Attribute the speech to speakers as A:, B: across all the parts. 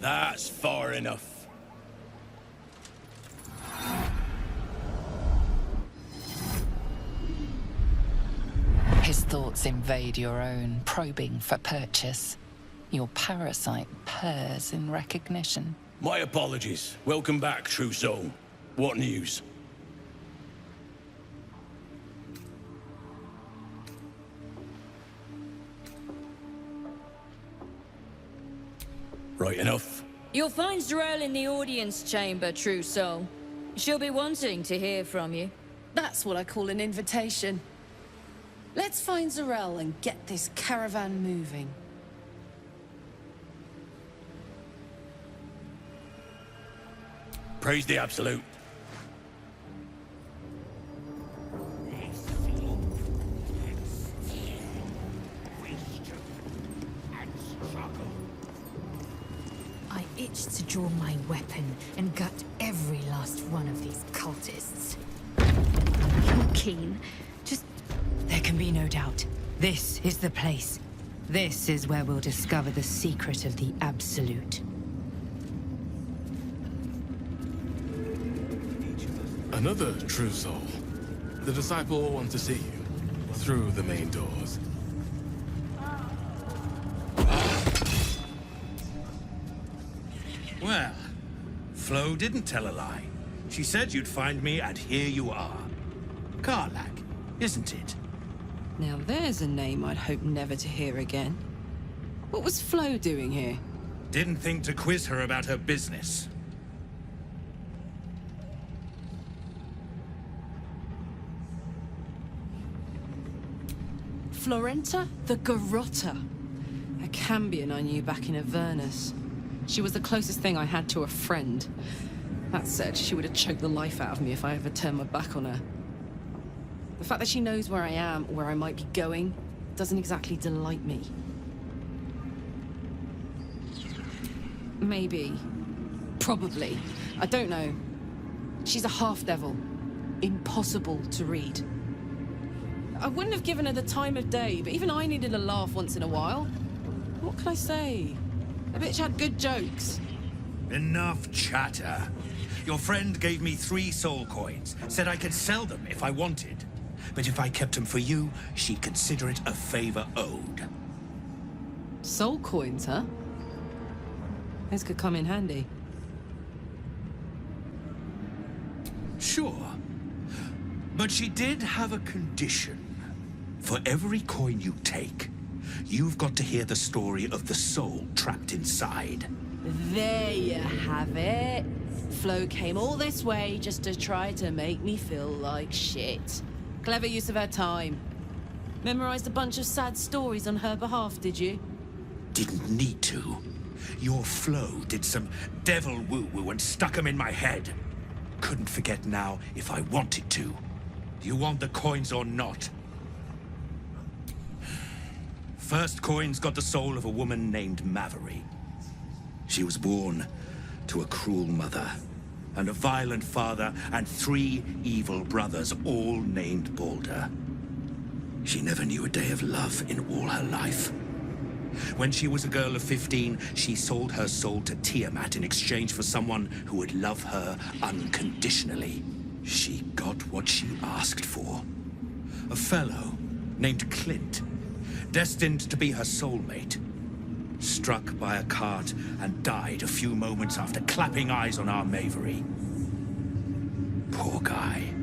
A: That's far enough.
B: His thoughts invade your own, probing for purchase. Your parasite purrs in recognition.
A: My apologies. Welcome back, true soul. What news? Right enough.
C: You'll find Z'rell in the audience chamber, true soul. She'll be wanting to hear from you.
D: That's what I call an invitation. Let's find Z'rell and get this caravan moving.
A: Praise the Absolute.
E: I itched to draw my weapon and gut every last one of these cultists.
F: You're keen. Just... There can be no doubt. This is the place. This is where we'll discover the secret of the Absolute.
G: Another true soul. The disciple wants to see you. Through the main doors.
H: Well, Flo didn't tell a lie. She said you'd find me, and here you are. Karlach, isn't it?
I: Now there's a name I'd hope never to hear again. What was Flo doing here?
H: Didn't think to quiz her about her business.
I: Florenta the Garotta. A Cambion I knew back in Avernus. She was the closest thing I had to a friend. That said, she would have choked the life out of me if I ever turned my back on her. The fact that she knows where I am, where I might be going, doesn't exactly delight me. Maybe. Probably. I don't know. She's a half-devil. Impossible to read. I wouldn't have given her the time of day, but even I needed a laugh once in a while. What can I say? The bitch had good jokes.
H: Enough chatter. Your friend gave me 3 soul coins, said I could sell them if I wanted. But if I kept them for you, she'd consider it a favor owed.
I: Soul coins, huh? Those could come in handy.
H: Sure. But she did have a condition. For every coin you take, you've got to hear the story of the soul trapped inside.
I: There you have it. Flo came all this way just to try to make me feel like shit. Clever use of her time. Memorized a bunch of sad stories on her behalf, did you?
H: Didn't need to. Your Flo did some devil woo-woo and stuck 'em in my head. Couldn't forget now if I wanted to. You want the coins or not? First coins got the soul of a woman named Mavery. She was born to a cruel mother, and a violent father, and 3 evil brothers, all named Baldur. She never knew a day of love in all her life. When she was a girl of 15, she sold her soul to Tiamat in exchange for someone who would love her unconditionally. She got what she asked for. A fellow named Clint, destined to be her soulmate. Struck by a cart and died a few moments after clapping eyes on our Mavery. Poor guy.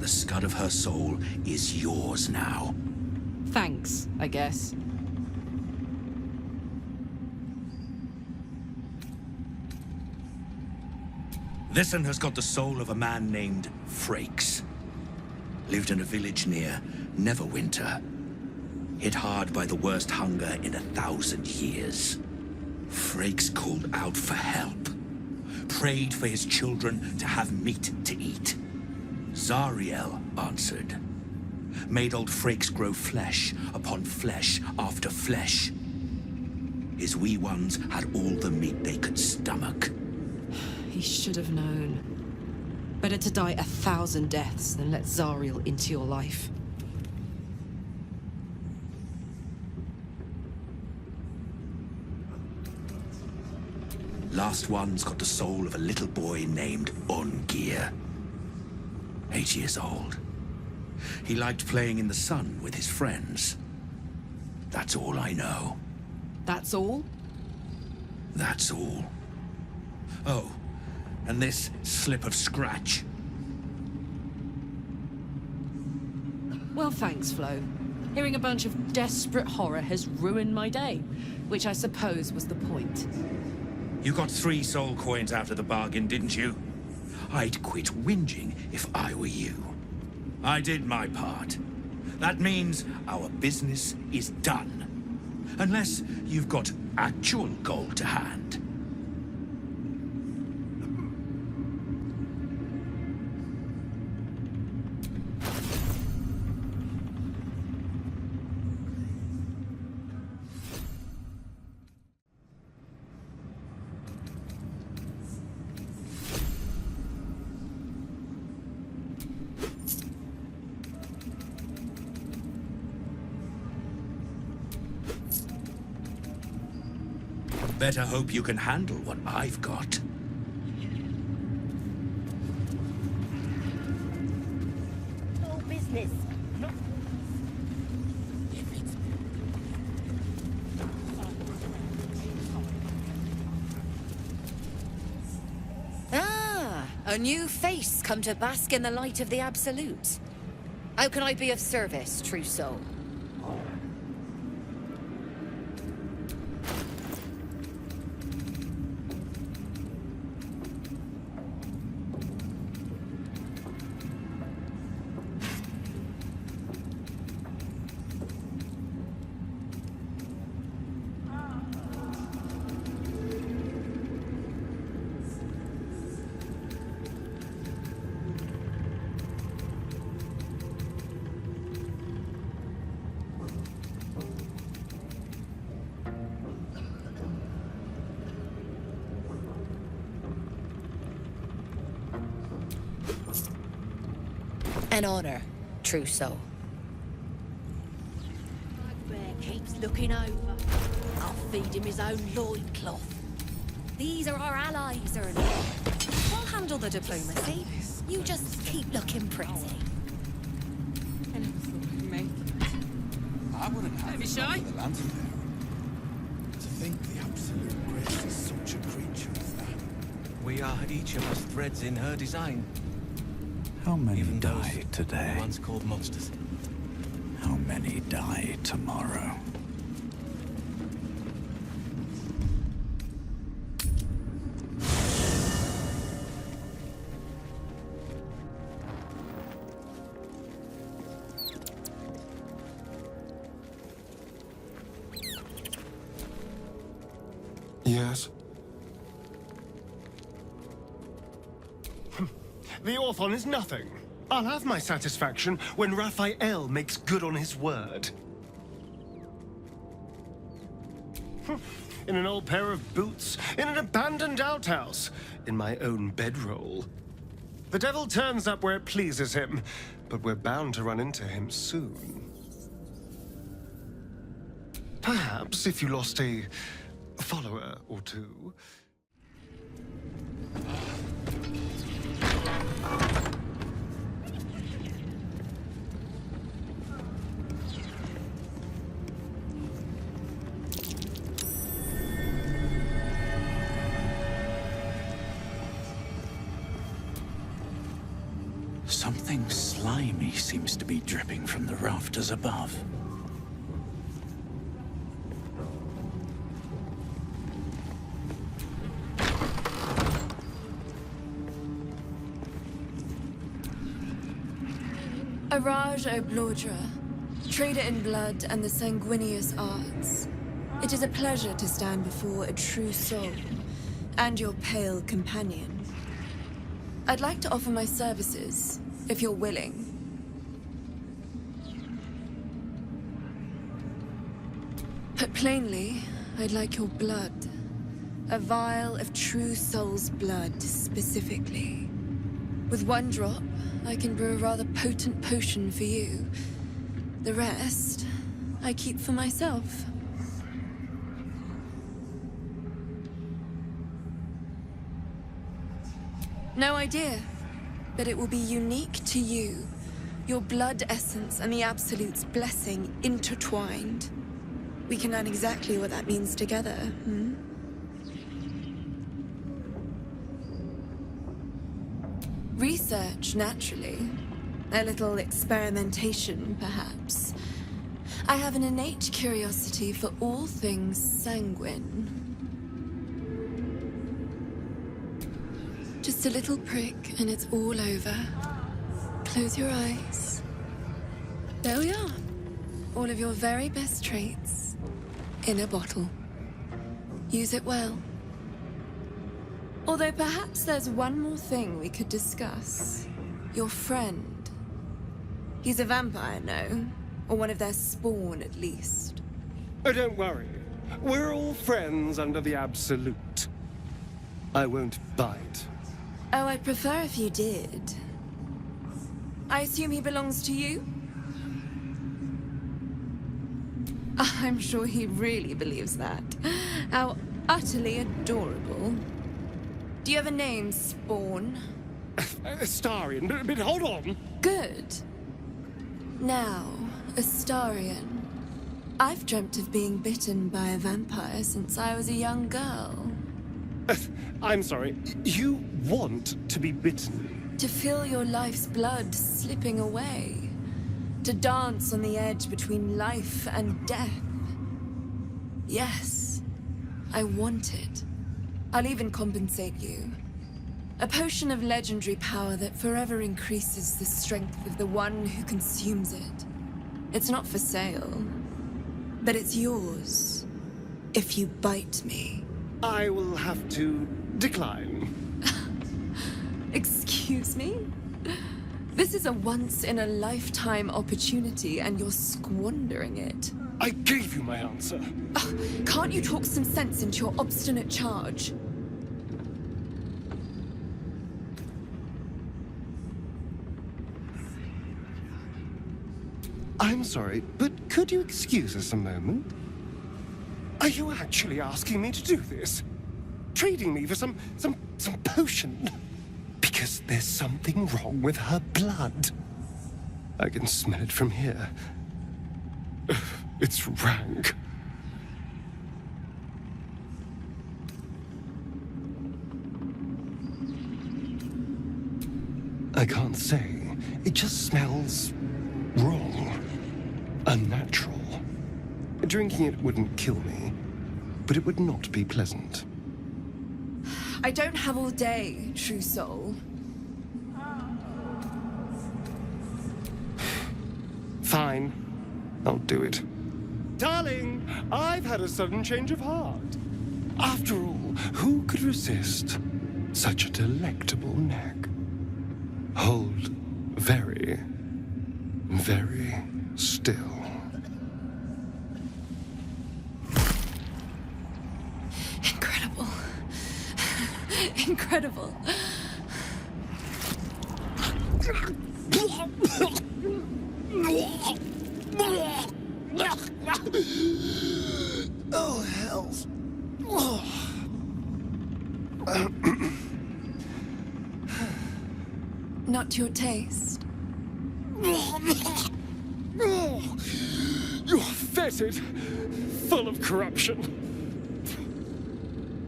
H: The scud of her soul is yours now.
I: Thanks, I guess.
H: This one has got the soul of a man named Frakes. Lived in a village near Neverwinter. Hit hard by the worst hunger in 1,000 years. Frakes called out for help. Prayed for his children to have meat to eat. Zariel answered. Made old Frakes grow flesh upon flesh after flesh. His wee ones had all the meat they could stomach.
I: He should have known. Better to die 1,000 deaths than let Zariel into your life.
H: Last one's got the soul of a little boy named Ongir. 8 years old. He liked playing in the sun with his friends. That's all I know.
I: That's all?
H: That's all. Oh, and this slip of scratch.
I: Well, thanks, Flo. Hearing a bunch of desperate horror has ruined my day, which I suppose was the point.
H: You got 3 soul coins out of the bargain, didn't you? I'd quit whinging if I were you. I did my part. That means our business is done. Unless you've got actual gold to hand. Better hope you can handle what I've got.
J: No business. No.
K: Ah, a new face come to bask in the light of the Absolute. How can I be of service, true soul? An honor, true soul.
J: Bugbear keeps looking over. I'll feed him his own loincloth.
K: These are our allies, Ernie. We'll handle the diplomacy. You just keep looking pretty.
L: I wouldn't have it
I: shy?
L: the lantern there. To think the Absolute Grace is such a creature as that.
M: We are each of us threads in her design.
N: How many
M: Even
N: die
M: those
N: today?
M: once called monsters.
N: How many die tomorrow?
O: Yes?
P: The Orthon is nothing. I'll have my satisfaction when Raphael makes good on his word. In an old pair of boots, in an abandoned outhouse, in my own bedroll. The devil turns up where it pleases him, but we're bound to run into him soon. Perhaps if you lost a follower or two.
N: Something slimy seems to be dripping from the rafters above.
Q: Araj Oblodra, trader in blood and the sanguineous arts. It is a pleasure to stand before a true soul, and your pale companion. I'd like to offer my services, if you're willing. Put plainly, I'd like your blood. A vial of true soul's blood, specifically. With one drop, I can brew a rather potent potion for you. The rest, I keep for myself. No idea. But it will be unique to you. Your blood essence and the Absolute's blessing intertwined. We can learn exactly what that means together, hmm? Research, naturally. A little experimentation, perhaps. I have an innate curiosity for all things sanguine. Just a little prick and it's all over. Close your eyes. There we are. All of your very best traits in a bottle. Use it well. Although perhaps there's one more thing we could discuss. Your friend. He's a vampire, no? Or one of their spawn, at least.
P: Oh, don't worry. We're all friends under the Absolute. I won't bite.
Q: Oh, I'd prefer if you did. I assume he belongs to you? I'm sure he really believes that. How utterly adorable. Do you have a name, Spawn?
P: Astarion, but hold on.
Q: Good. Now, Astarion. I've dreamt of being bitten by a vampire since I was a young girl.
P: I'm sorry, you want to be bitten?
Q: To feel your life's blood slipping away. To dance on the edge between life and death. Yes, I want it. I'll even compensate you. A potion of legendary power that forever increases the strength of the one who consumes it. It's not for sale, but it's yours if you bite me.
P: I will have to decline.
Q: Excuse me? This is a once-in-a-lifetime opportunity, and you're squandering it.
P: I gave you my answer.
Q: Can't you talk some sense into your obstinate charge?
P: I'm sorry, but could you excuse us a moment? Are you actually asking me to do this? Trading me for some potion? Because there's something wrong with her blood. I can smell it from here. It's rank. I can't say. It just smells wrong. Unnatural. Drinking it wouldn't kill me, but it would not be pleasant.
Q: I don't have all day, true soul.
P: Fine. I'll do it. Darling, I've had a sudden change of heart. After all, who could resist such a delectable neck? Hold very, very still.
Q: Incredible. Incredible.
P: Oh, hells.
Q: Not to your taste.
P: You're fetid, full of corruption.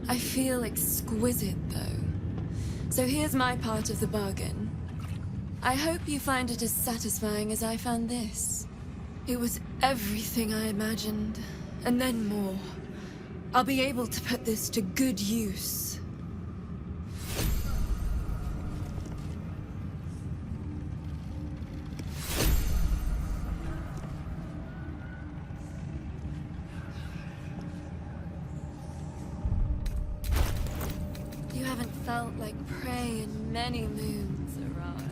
Q: I feel exquisite, though. So here's my part of the bargain. I hope you find it as satisfying as I found this. It was everything I imagined, and then more. I'll be able to put this to good use. You haven't felt like prey in many moons, Araj.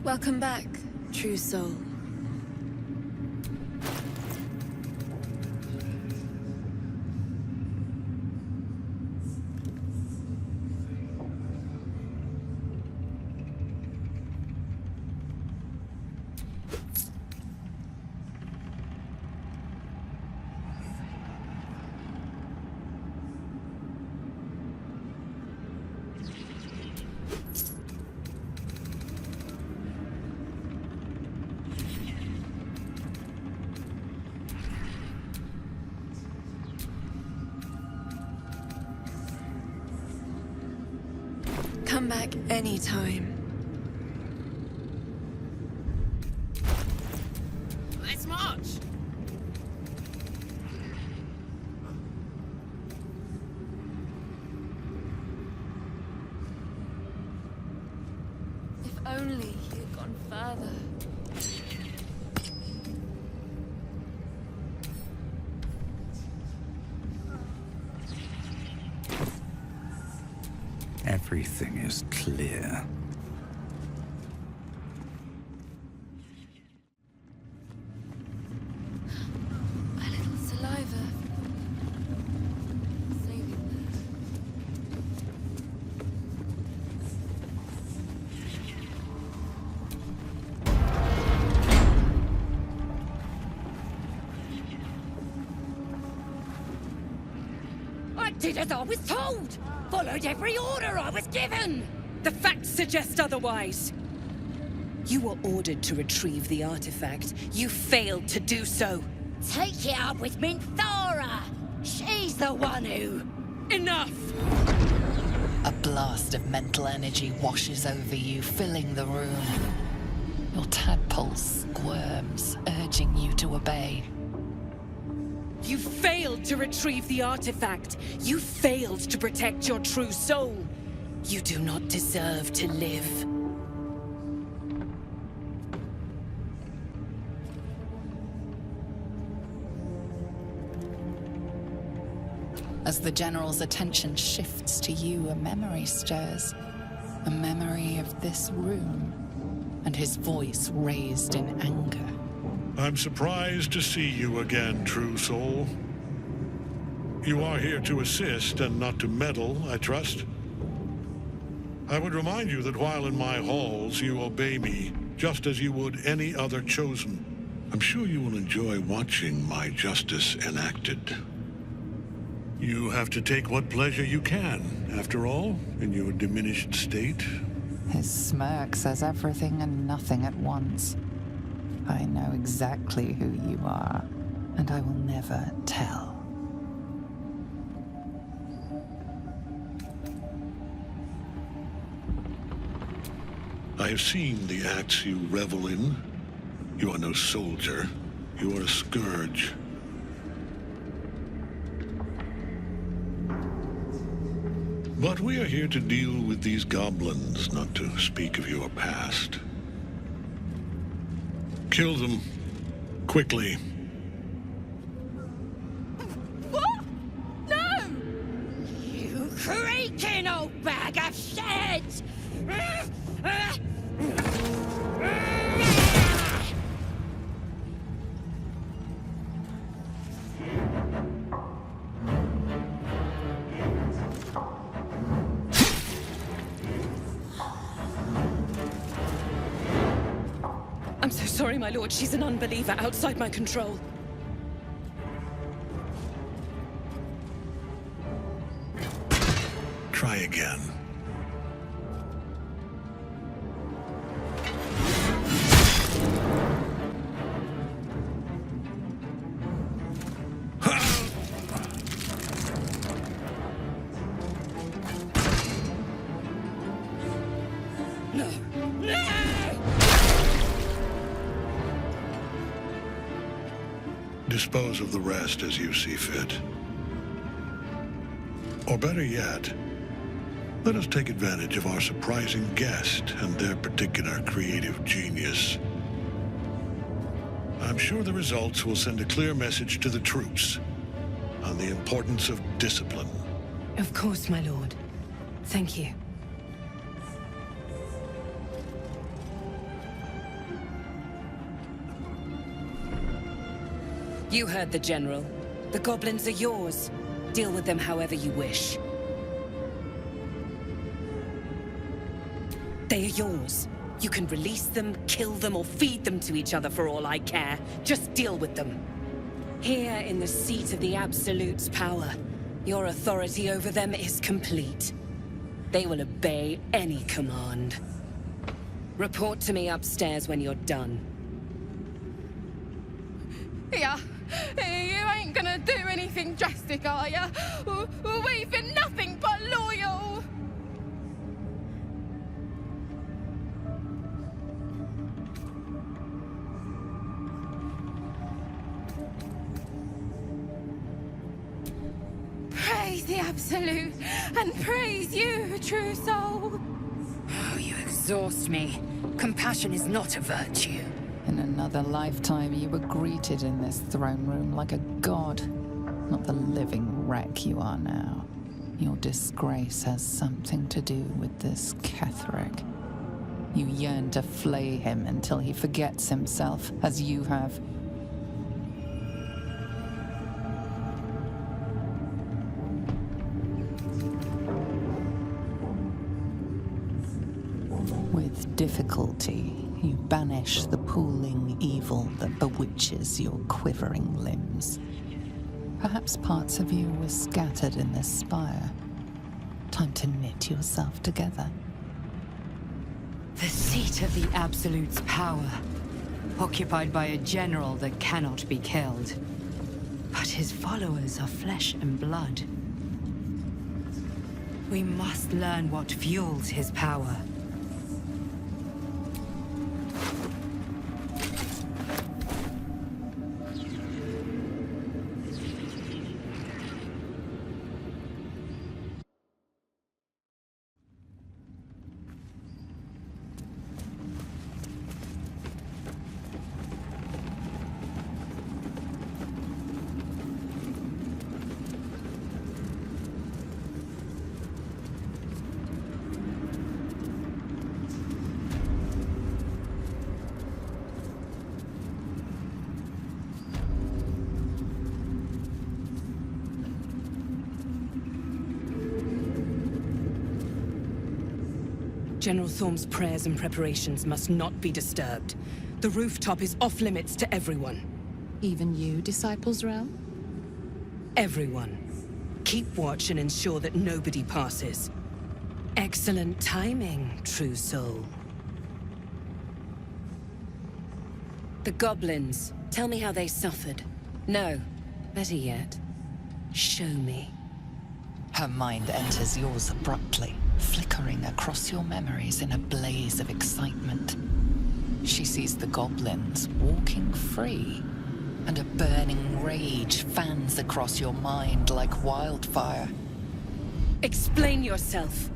Q: Welcome back, true soul. come back anytime.
J: Let's march!
Q: If only he had gone further.
N: Everything is clear.
Q: A little saliva. Saving
K: I did as I was told! Followed every order I was given!
O: The facts suggest otherwise. You were ordered to retrieve the artifact. You failed to do so.
K: Take it up with Minthara! She's the one who...
O: Enough!
B: A blast of mental energy washes over you, filling the room. Your tadpole squirms, urging you to obey.
O: You failed to retrieve the artifact. You failed to protect your true soul. You do not deserve to live.
B: As the General's attention shifts to you, a memory stirs. A memory of this room, and his voice raised in anger.
R: I'm surprised to see you again, true soul. You are here to assist and not to meddle, I trust. I would remind you that while in my halls, you obey me, just as you would any other chosen. I'm sure you will enjoy watching my justice enacted. You have to take what pleasure you can, after all, in your diminished state.
B: His smirk says everything and nothing at once. I know exactly who you are, and I will never tell.
R: I have seen the acts you revel in. You are no soldier. You are a scourge. But we are here to deal with these goblins, not to speak of your past. Kill them. Quickly.
K: What? No! You creaking old bag of shit!
O: I'm so sorry, my lord. She's an unbeliever outside my control.
R: Try again.
K: No! No!
R: Dispose of the rest as you see fit. Or better yet, let us take advantage of our surprising guest and their particular creative genius. I'm sure the results will send a clear message to the troops on the importance of discipline.
O: Of course, my lord. Thank you. You heard the General. The goblins are yours. Deal with them however you wish. They are yours. You can release them, kill them, or feed them to each other for all I care. Just deal with them. Here in the seat of the Absolute's power, your authority over them is complete. They will obey any command. Report to me upstairs when you're done.
S: Yeah, you ain't gonna do anything drastic, are ya? We've been nothing but loyal. praise the Absolute, and praise you, true soul.
O: Oh, you exhaust me. Compassion is not a virtue.
B: In another lifetime, you were greeted in this throne room like a god, not the living wreck you are now. Your disgrace has something to do with this Ketheric. You yearn to flay him until he forgets himself, as you have. With difficulty, you banish the pooling evil that bewitches your quivering limbs. Perhaps parts of you were scattered in this spire. Time to knit yourself together.
F: The seat of the Absolute's power, occupied by a general that cannot be killed. But his followers are flesh and blood. We must learn what fuels his power.
O: General Thorm's prayers and preparations must not be disturbed. The rooftop is off limits to everyone.
D: Even you, Disciples Realm?
O: Everyone. Keep watch and ensure that nobody passes. Excellent timing, true soul. The goblins. Tell me how they suffered. No, better yet, show me.
B: Her mind enters yours abruptly, flickering across your memories in a blaze of excitement. She sees the goblins walking free, and a burning rage fans across your mind like wildfire.
O: Explain yourself.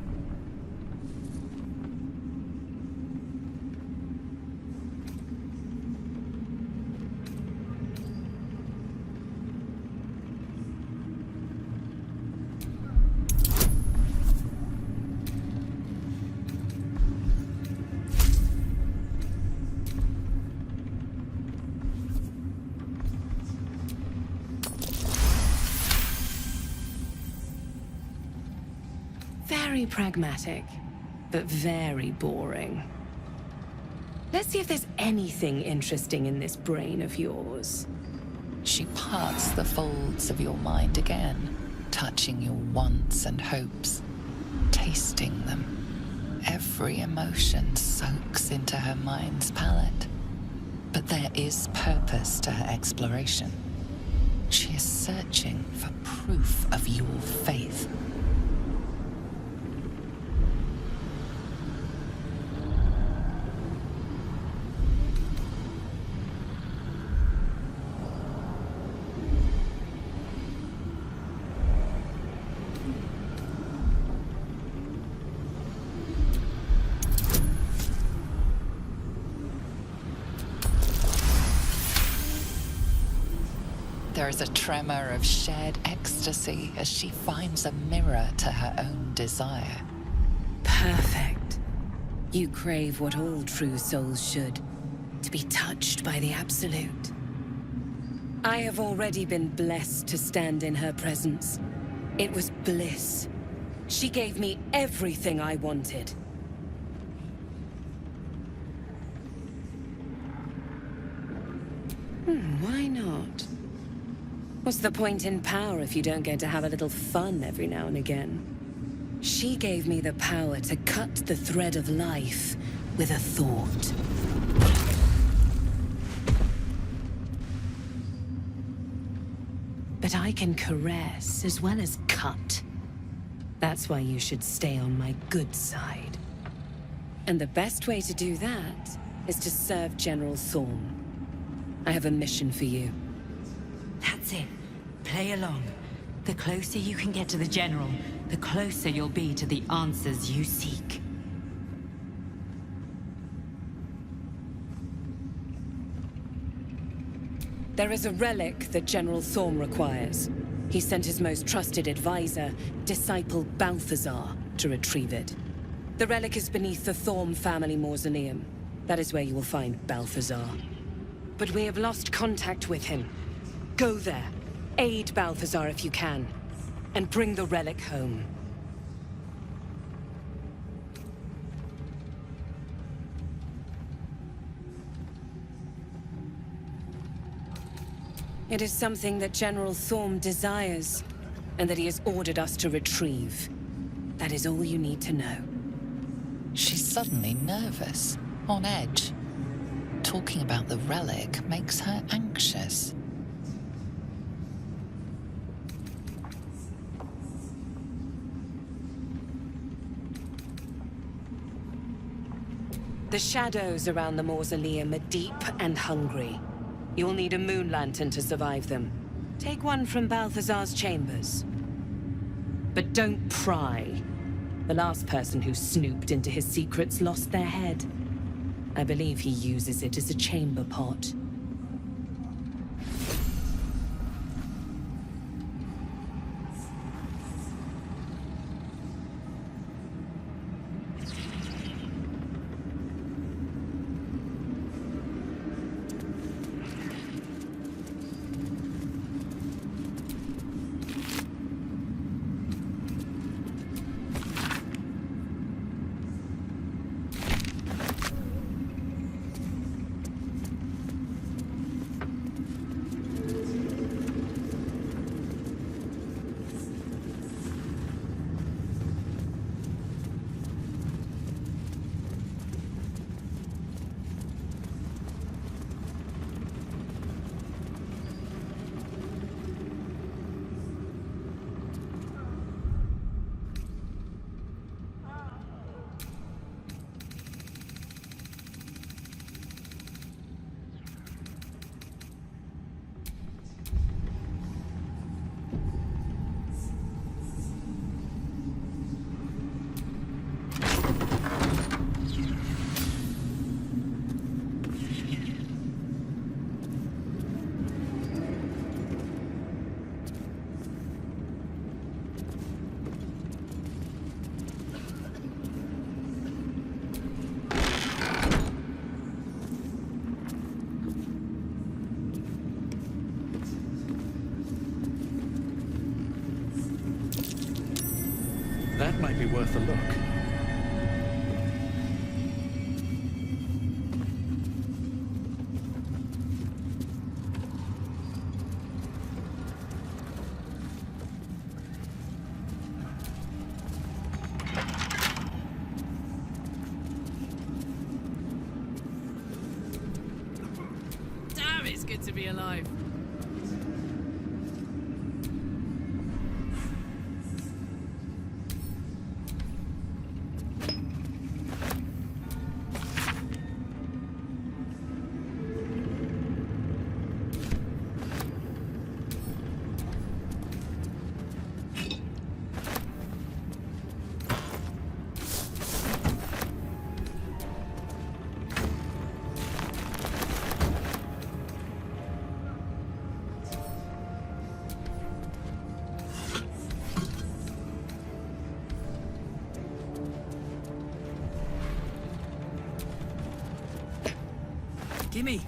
O: Very pragmatic, but very boring. Let's see if there's anything interesting in this brain of yours.
B: She parts the folds of your mind again, touching your wants and hopes, tasting them. Every emotion soaks into her mind's palette. But there is purpose to her exploration. She is searching for proof of your faith. There is a tremor of shared ecstasy as she finds a mirror to her own desire.
O: Perfect. You crave what all true souls should, to be touched by the Absolute. I have already been blessed to stand in her presence. It was bliss. She gave me everything I wanted. Why not? What's the point in power if you don't get to have a little fun every now and again? She gave me the power to cut the thread of life with a thought. But I can caress as well as cut. That's why you should stay on my good side. And the best way to do that is to serve General Thorm. I have a mission for you.
F: That's it. Play along. The closer you can get to the General, the closer you'll be to the answers you seek.
O: There is a relic that General Thorm requires. He sent his most trusted advisor, disciple Balthazar, to retrieve it. The relic is beneath the Thorm family mausoleum. That is where you will find Balthazar. But we have lost contact with him. Go there, aid Balthazar if you can, and bring the relic home. It is something that General Thorm desires, and that he has ordered us to retrieve. That is all you need to know.
B: She's suddenly nervous, on edge. Talking about the relic makes her anxious.
O: The shadows around the mausoleum are deep and hungry. You'll need a moon lantern to survive them. Take one from Balthazar's chambers. But don't pry. The last person who snooped into his secrets lost their head. I believe he uses it as a chamber pot.
N: That might be worth a look.
I: Damn, it's good to be alive.
M: Gimme!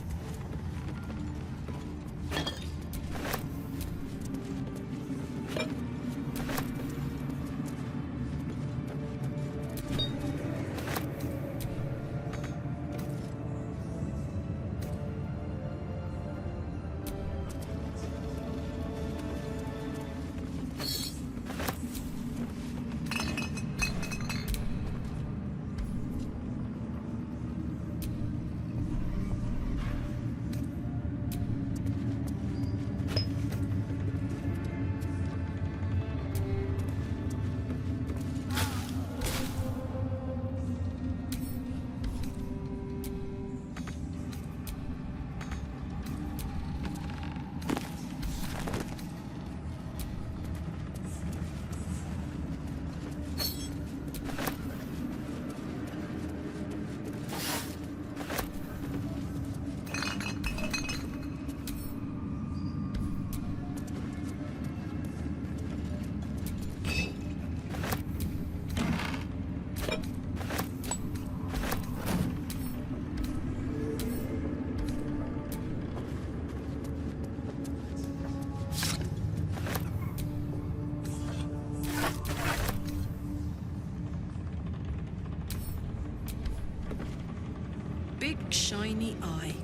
O: big shiny eye.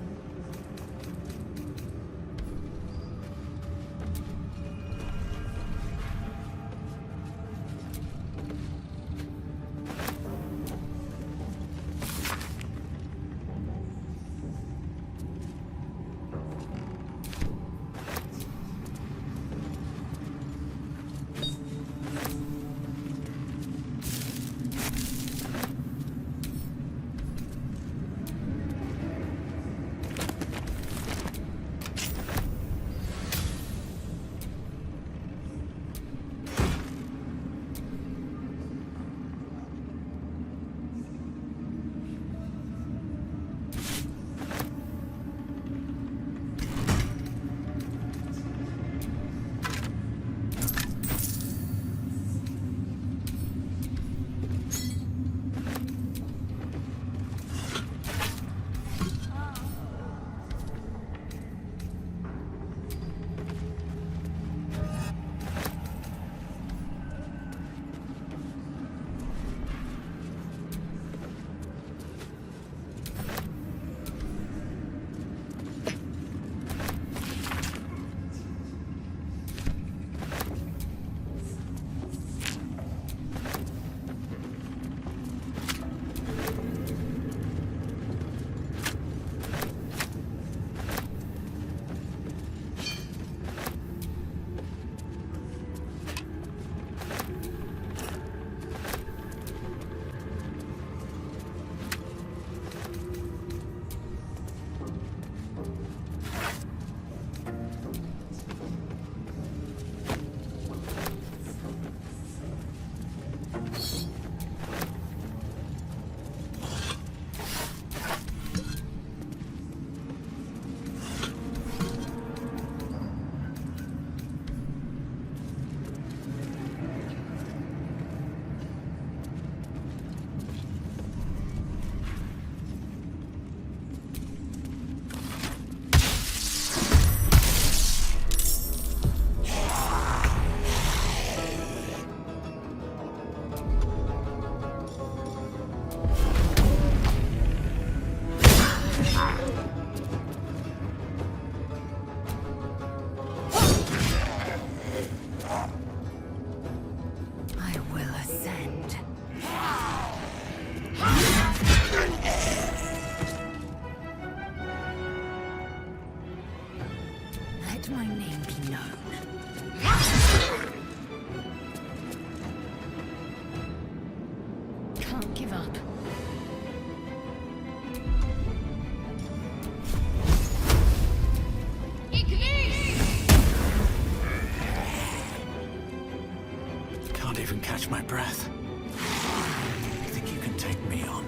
E: Let my name be known. Can't give up.
N: Can't even catch my breath. Think you can take me on?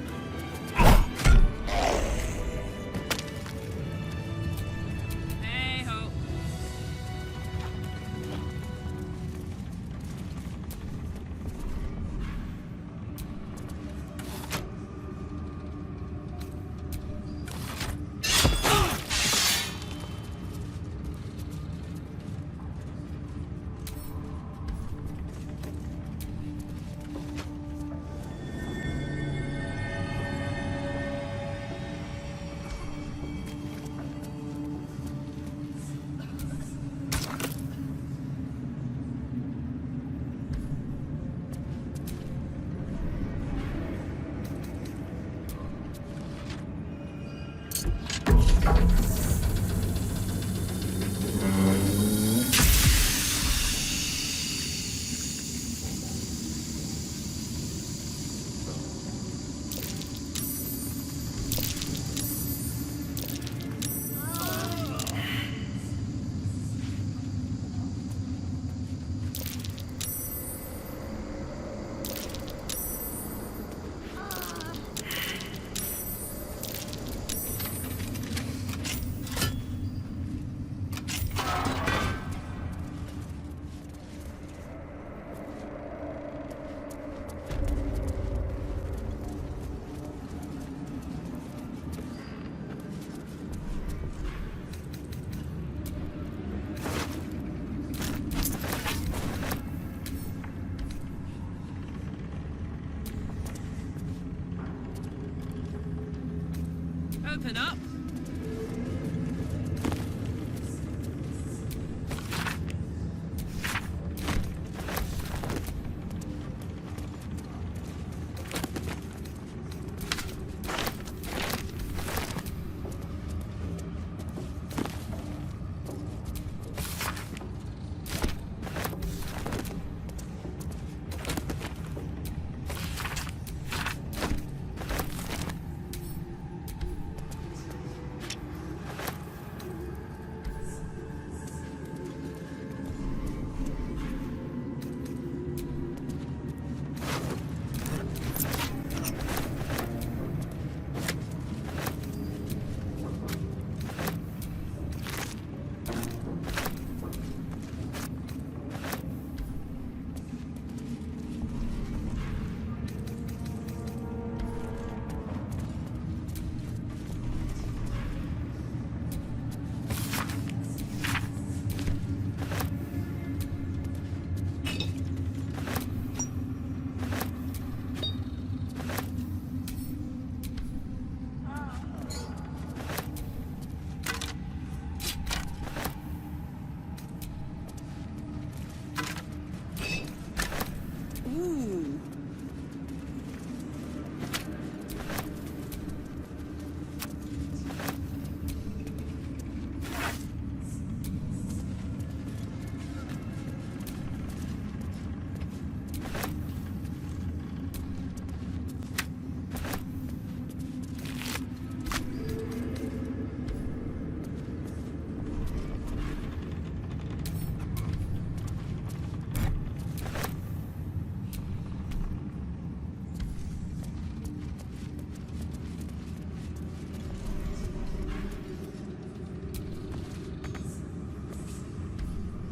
I: open up.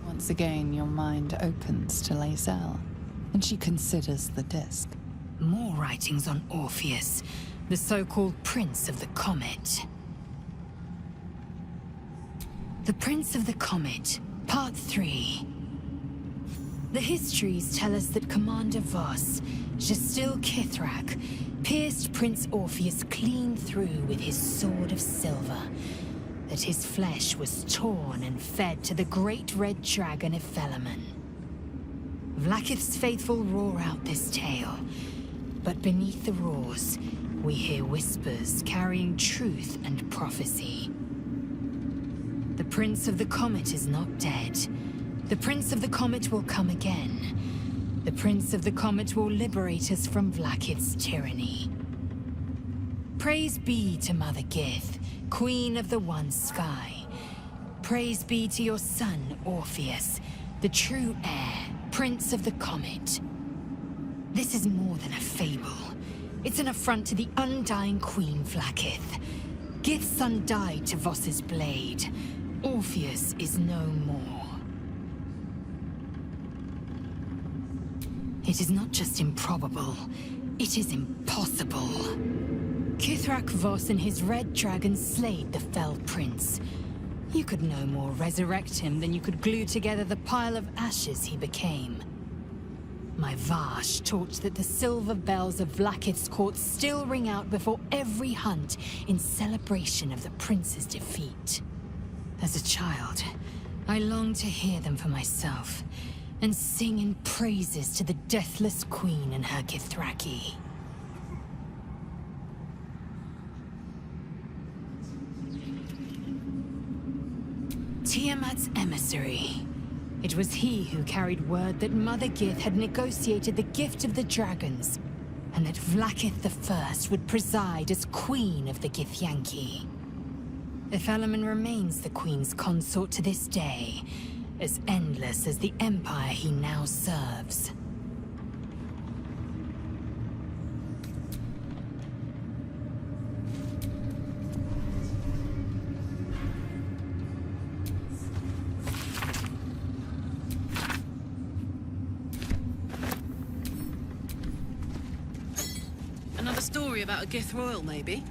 B: Once again, your mind opens to Lae'zel, and she considers the disc.
E: More writings on Orpheus, the so-called Prince of the Comet. The Prince of the Comet, Part 3. The histories tell us that Commander Voss, Gestil Kithrak, pierced Prince Orpheus clean through with his sword of silver, that his flesh was torn and fed to the great red dragon Ephelemon. Vlaakith's faithful roar out this tale, but beneath the roars, we hear whispers carrying truth and prophecy. The Prince of the Comet is not dead. The Prince of the Comet will come again. The Prince of the Comet will liberate us from Vlaakith's tyranny. Praise be to Mother Gith, Queen of the One Sky. Praise be to your son, Orpheus, the true heir, Prince of the Comet. This is more than a fable. It's an affront to the undying Queen Vlaakith. Gith's son died to Voss's blade. Orpheus is no more. It is not just improbable, it is impossible. Kithrak Voss and his red dragon slayed the fell prince. You could no more resurrect him than you could glue together the pile of ashes he became. My Vash taught that the silver bells of Vlaakith's court still ring out before every hunt in celebration of the prince's defeat. As a child, I longed to hear them for myself, and sing in praises to the deathless queen and her Kithraki. Tiamat's emissary. It was he who carried word that Mother Gith had negotiated the gift of the dragons, and that Vlaakith I would preside as Queen of the Githyanki. Ephelemon remains the Queen's consort to this day, as endless as the empire he now serves.
I: Another story about a Gith royal, maybe?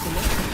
I: to listen.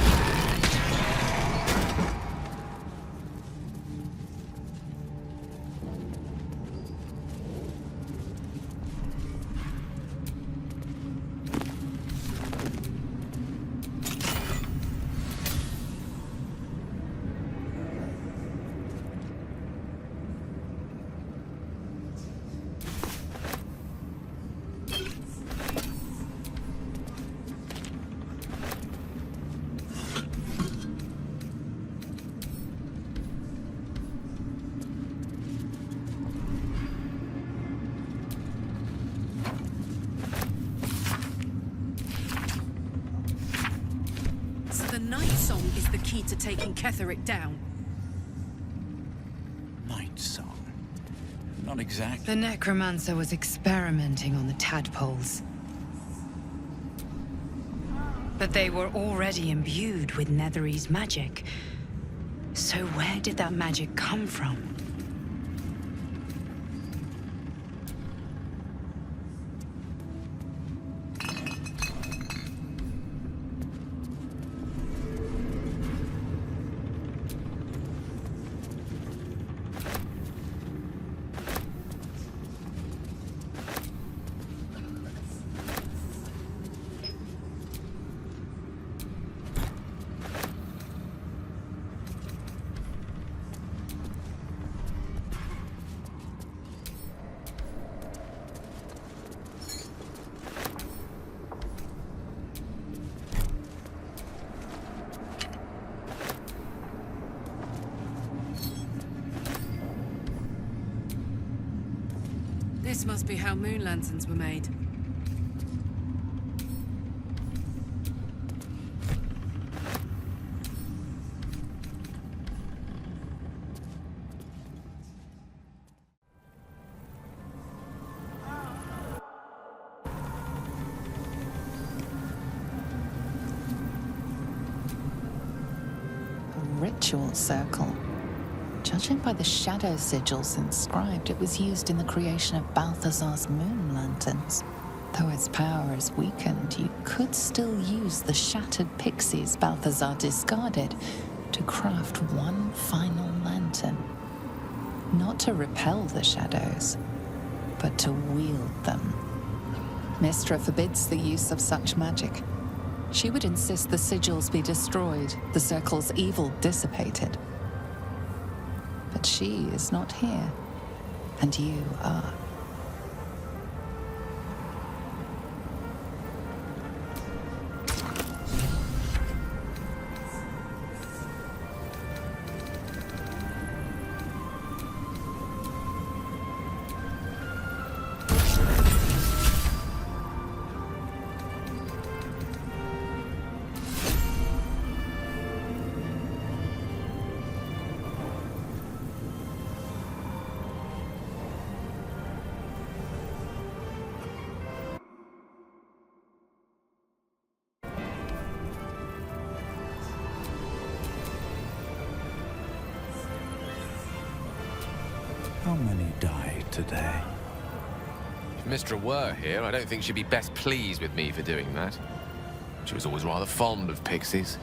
D: The night song is the key to taking Ketheric down.
N: Night song? Not exactly.
F: The necromancer was experimenting on the tadpoles. But they were already imbued with Netherese magic. So where did that magic come from?
D: This must be how moon lanterns were made.
B: A ritual circle. Judging by the shadow sigils inscribed, it was used in the creation of Balthazar's moon lanterns. Though its power is weakened, you could still use the shattered pixies Balthazar discarded to craft one final lantern. Not to repel the shadows, but to wield them. Mystra forbids the use of such magic. She would insist the sigils be destroyed, the circle's evil dissipated. But she is not here, and you are.
N: How many died today?
T: If Mystra were here, I don't think she'd be best pleased with me for doing that. She was always rather fond of pixies.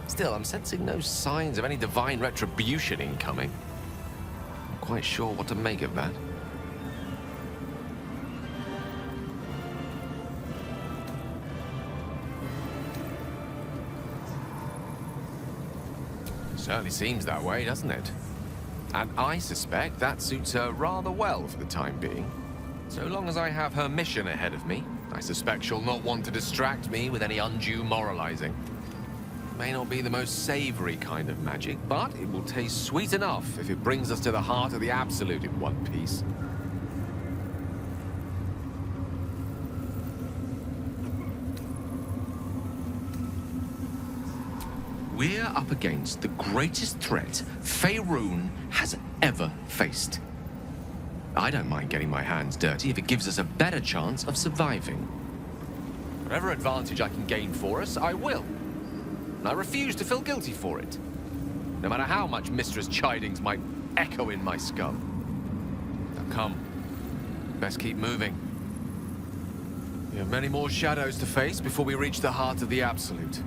T: Still, I'm sensing no signs of any divine retribution incoming. I'm not quite sure what to make of that. Certainly seems that way, doesn't it? And I suspect that suits her rather well for the time being. So long as I have her mission ahead of me, I suspect she'll not want to distract me with any undue moralizing. It may not be the most savory kind of magic, but it will taste sweet enough if it brings us to the heart of the Absolute in one piece. We're up against the greatest threat Faerun has ever faced. I don't mind getting my hands dirty if it gives us a better chance of surviving. Whatever advantage I can gain for us, I will. And I refuse to feel guilty for it. No matter how much Mistra's chidings might echo in my skull. Now come, best keep moving. We have many more shadows to face before we reach the heart of the Absolute.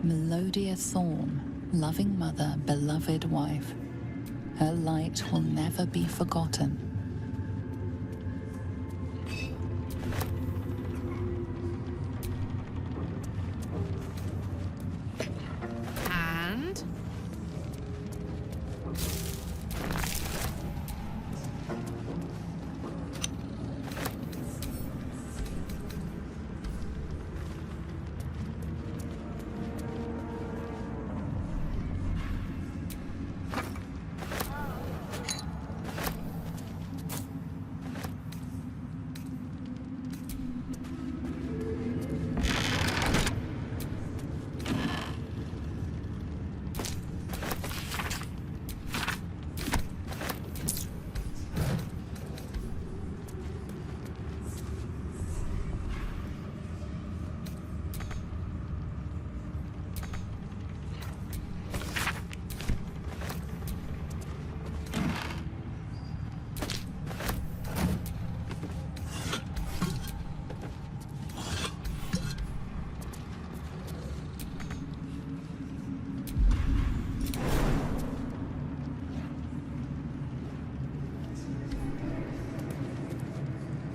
B: Melodia Thorn, loving mother, beloved wife. Her light will never be forgotten.
I: And?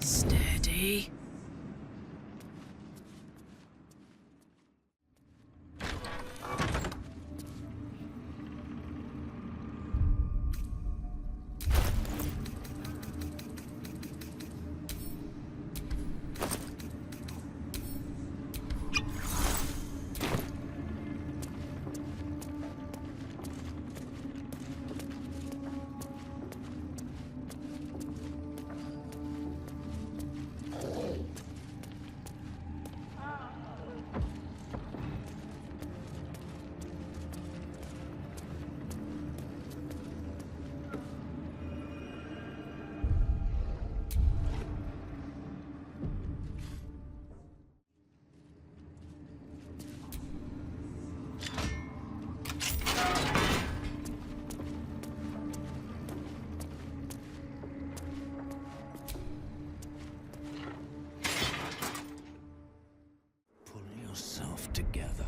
I: Steady.
N: Together.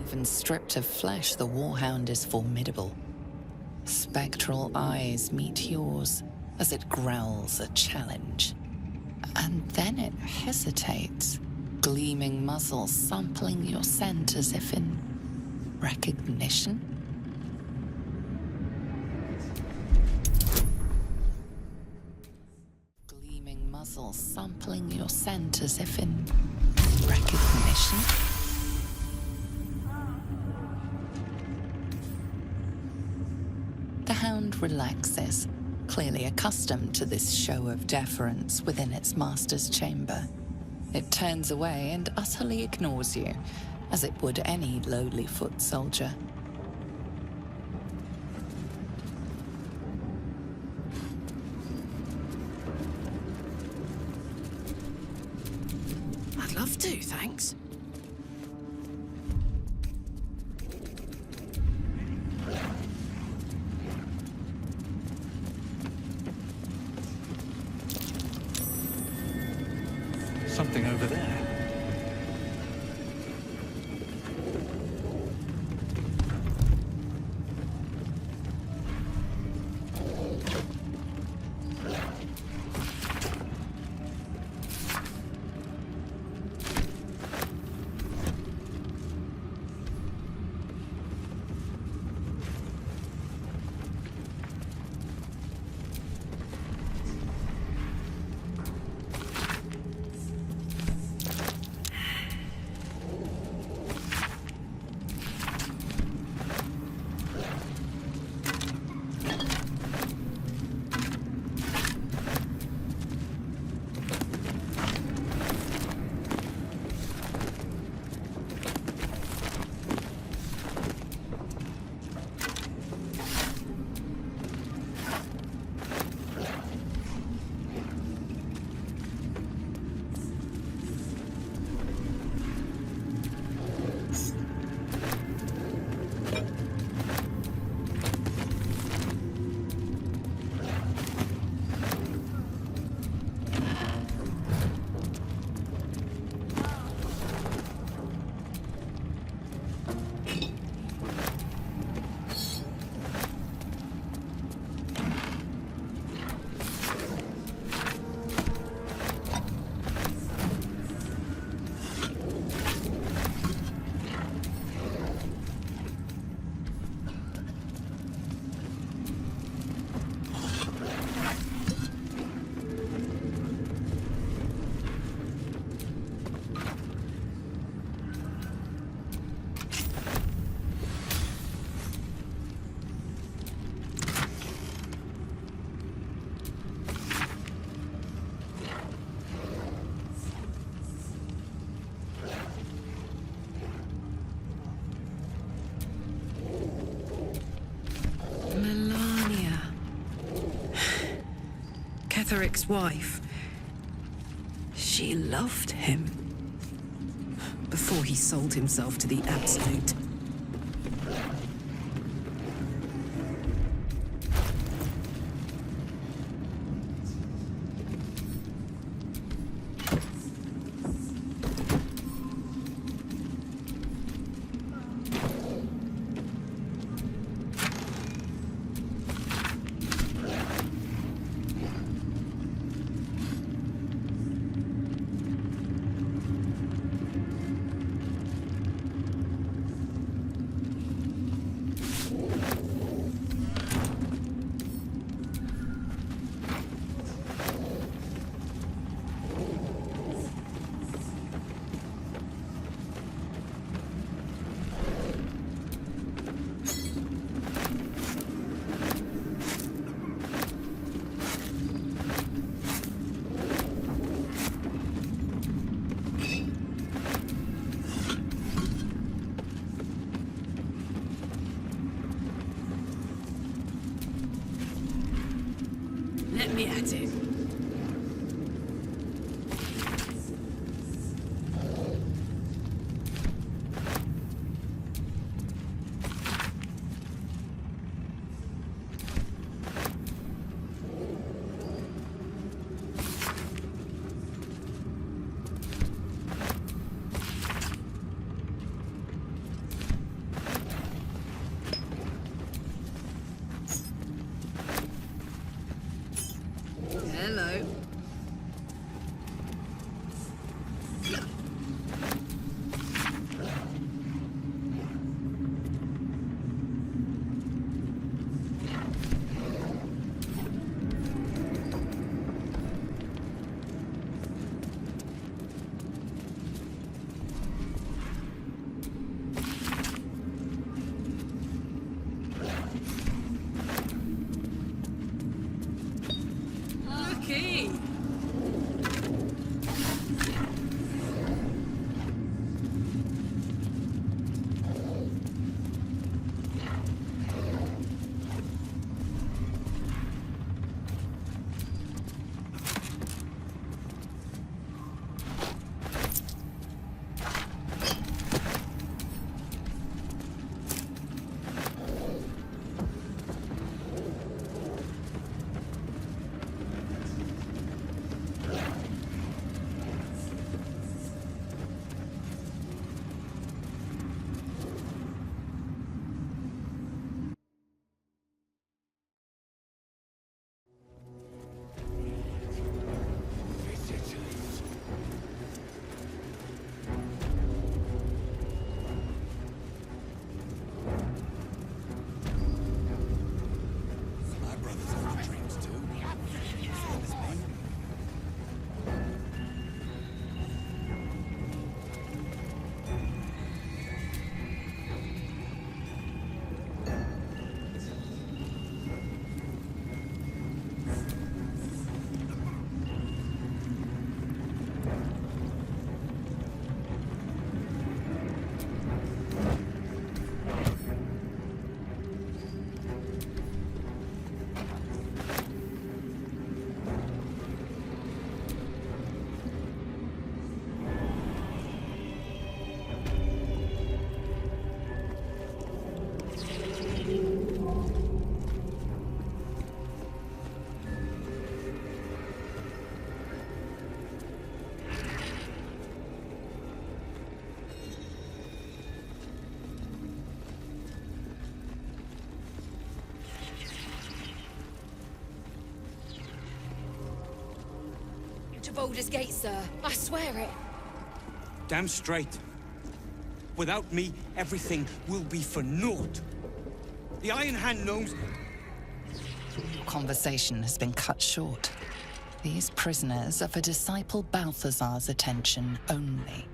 B: Even stripped of flesh, the Warhound is formidable. Spectral eyes meet yours as it growls a challenge. And then it hesitates, gleaming muzzle sampling your scent as if in recognition. Gleaming muzzle sampling your scent as if in recognition. The hound relaxes, clearly accustomed to this show of deference within its master's chamber. It turns away and utterly ignores you, as it would any lowly foot soldier.
I: I'd love to, thanks.
N: Something over there.
O: Ketheric's wife. She loved him. Before he sold himself to the Absolute. Let me at it. Hello.
K: Baldur's Gate, sir. I swear it.
M: Damn straight. Without me, everything will be for naught. The Iron Hand gnomes...
B: Your conversation has been cut short. These prisoners are for Disciple Balthazar's attention only.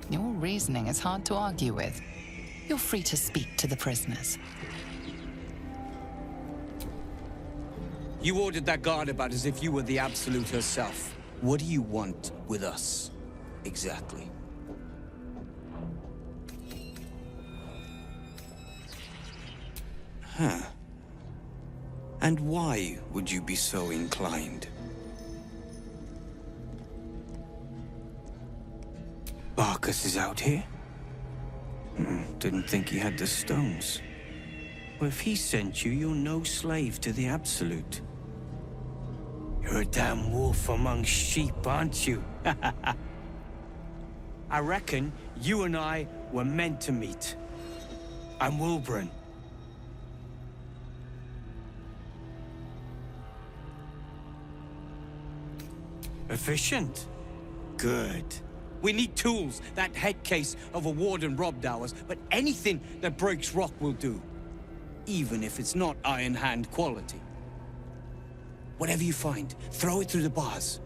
B: Your reasoning is hard to argue with. You're free to speak to the prisoners.
M: You ordered that guard about as if you were the Absolute herself. What do you want with us, exactly? Huh. And why would you be so inclined? Barkus is out here? Didn't think he had the stones. Well, if he sent you, you're no slave to the Absolute. You're a damn wolf among sheep, aren't you? I reckon you and I were meant to meet. I'm Wilburn. Efficient? Good. We need tools. That head case of a warden robbed ours, but anything that breaks rock will do. Even if it's not Iron Hand quality. Whatever you find, throw it through the bars.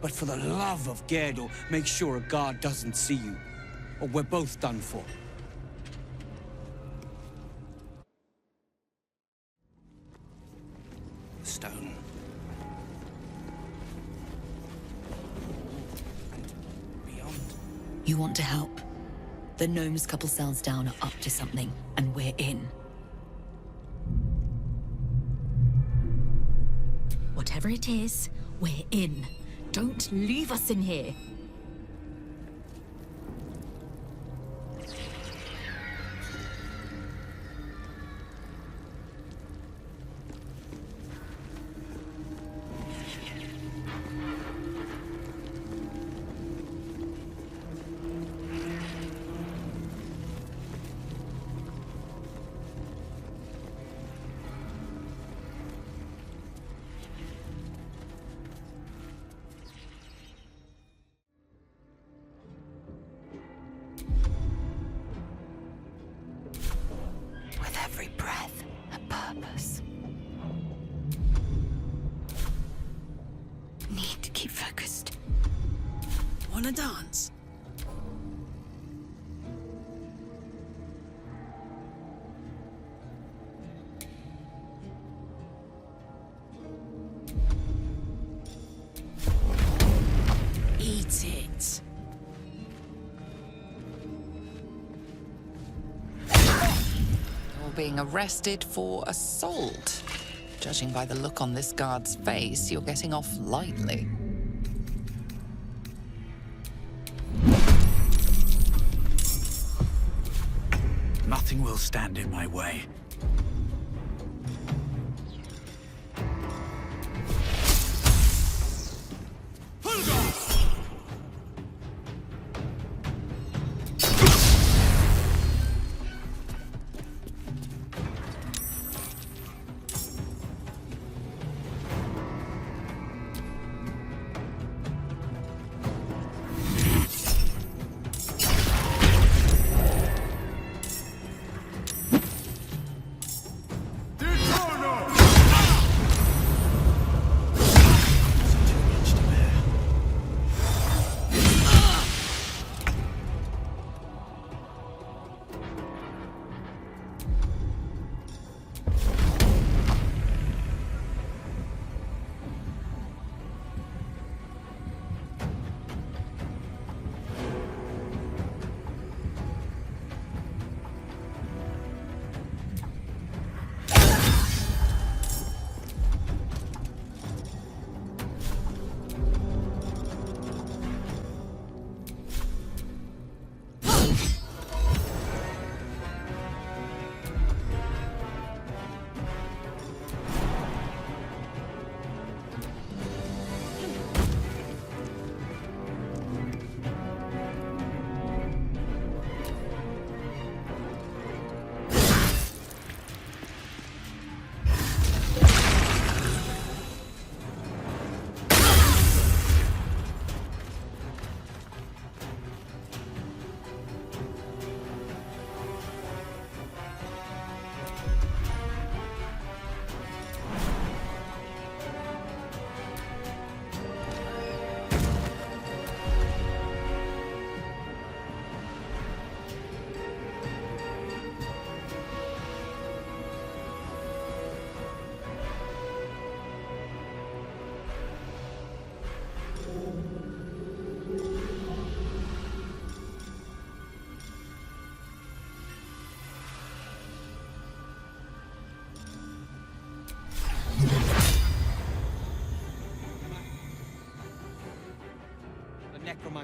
M: But for the love of Gerdor, make sure a guard doesn't see you, or we're both done for. Stone.
U: You want to help? The gnomes couple cells down are up to something, and we're in. Whatever it is, we're in. Don't leave us in here.
J: Wanna dance? Eat it.
B: You're being arrested for assault. Judging by the look on this guard's face, you're getting off lightly.
N: Nothing will stand in my way.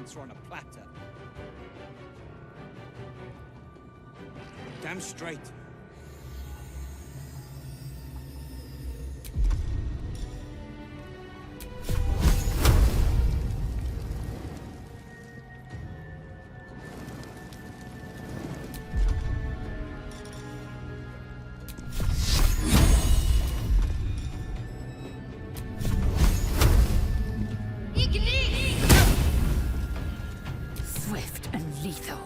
M: answer on a platter. Damn straight.
F: Swift and lethal.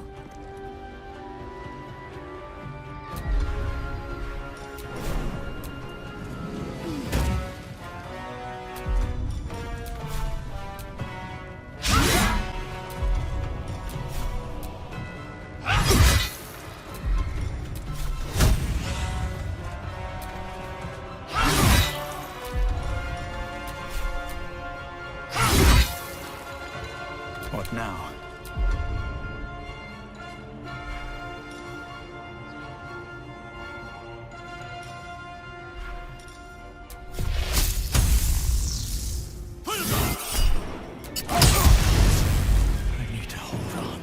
N: What now? I need to hold on.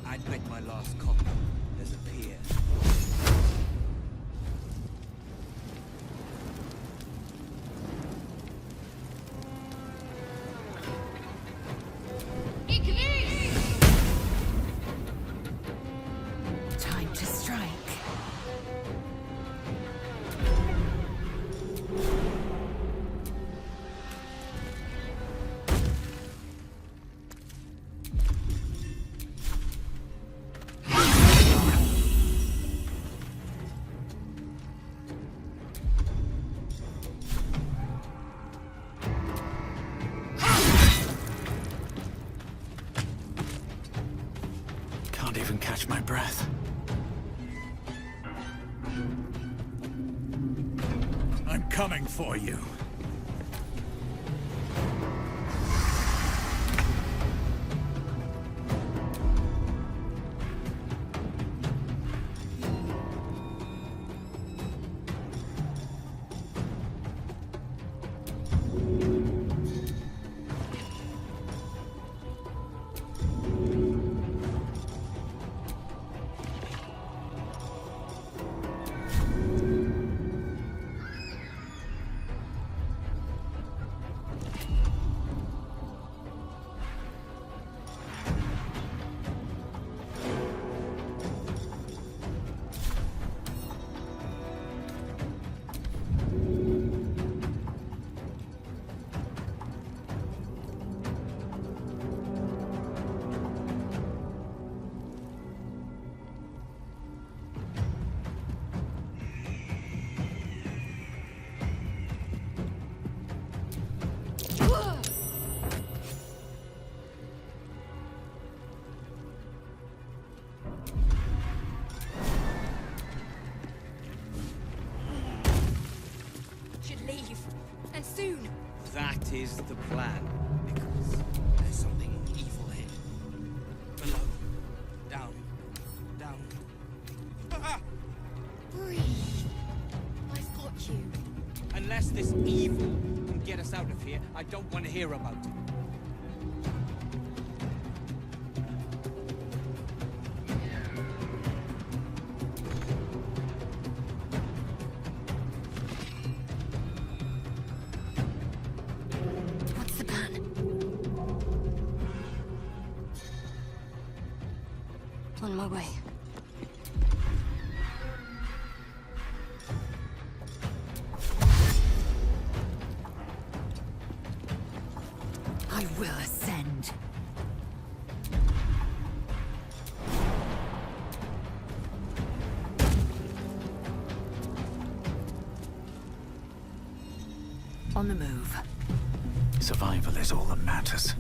M: I'd bet my last copy has appeared.
F: Time to strike.
N: Can't even catch my breath.
A: I'm coming for you.
K: Should leave. And soon.
M: That is the plan, Nicholas. There's something evil here. Below. Down. Down. Ah!
K: Breathe. I've got you.
M: Unless this evil can get us out of here, I don't want to hear about it.
E: my way. I will ascend.
U: On the move.
N: Survival is all that matters.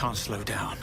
N: Can't slow down.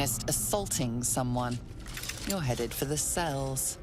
B: suggest assaulting someone. You're headed for the cells.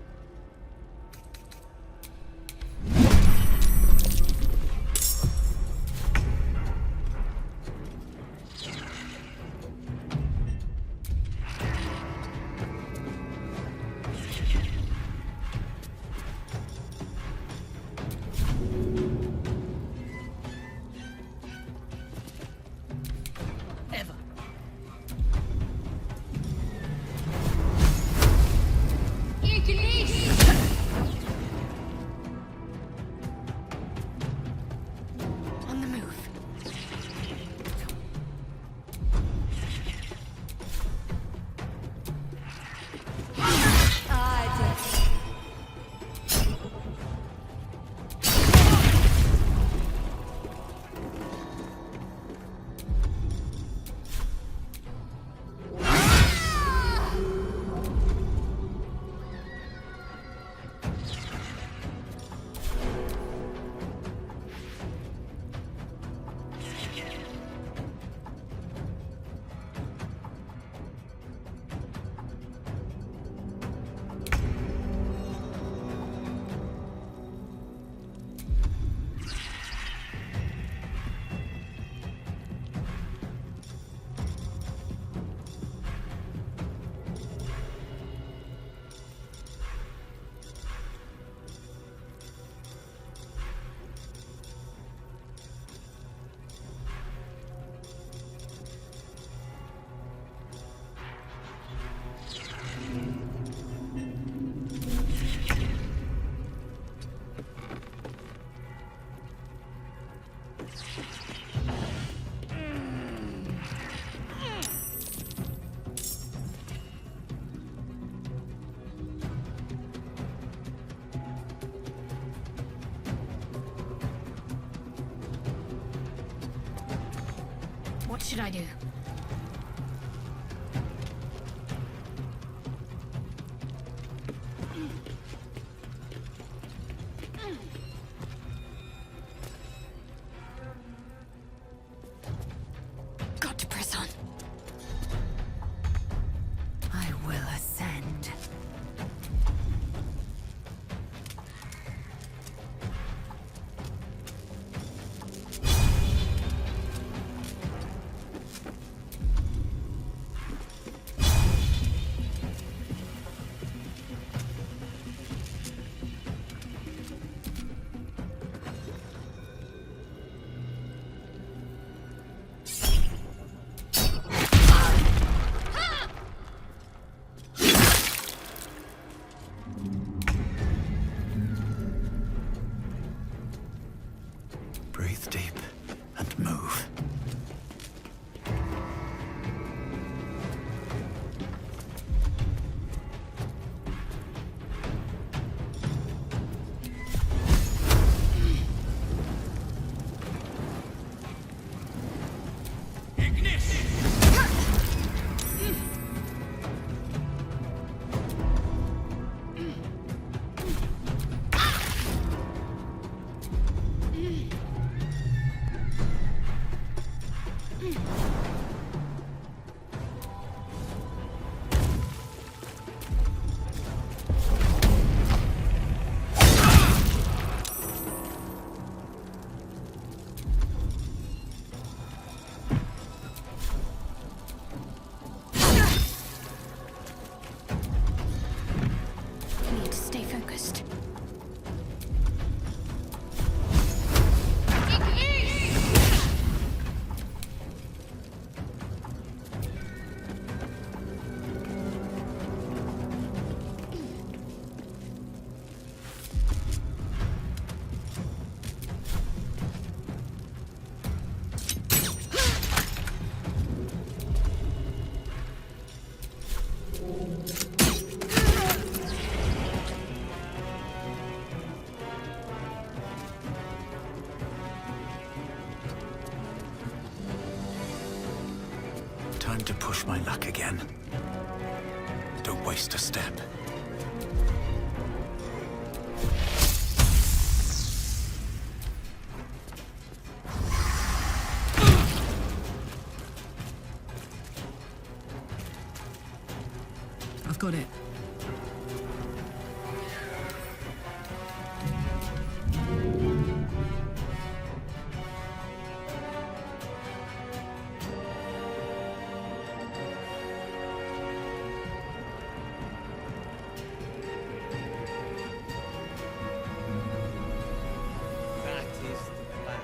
C: What should I do?
E: Got to press on. I will ascend.
N: Breathe deep and move.
C: Need to stay focused.
N: Time to push my luck again. Don't waste a step.
I: Got it.
M: That is the plan.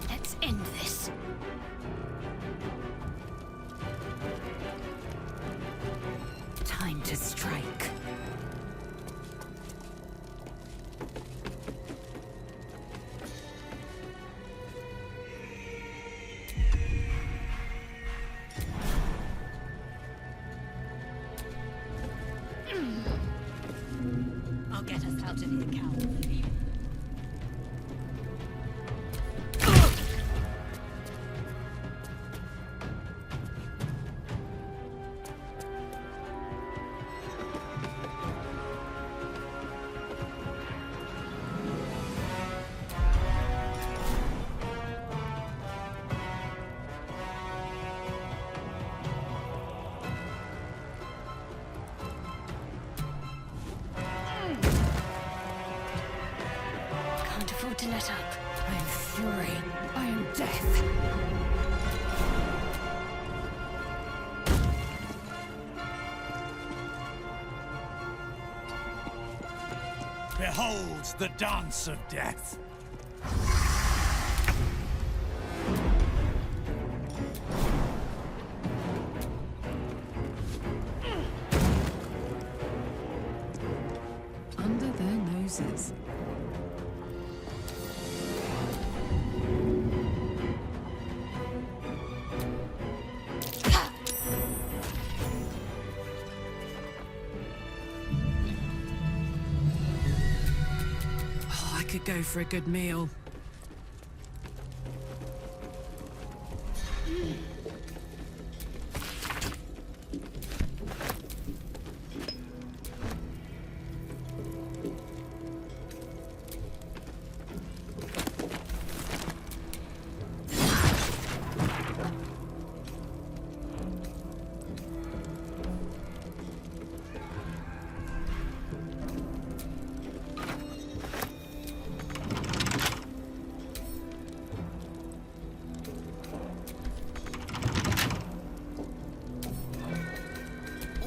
C: Let's end this.
B: Time to strike.
C: I'll get us out of here, Cal. Can't afford to let up.
E: I am fury. I am death.
N: Behold the dance of death.
I: Under their noses. Oh, I could go for a good meal.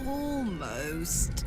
I: Almost.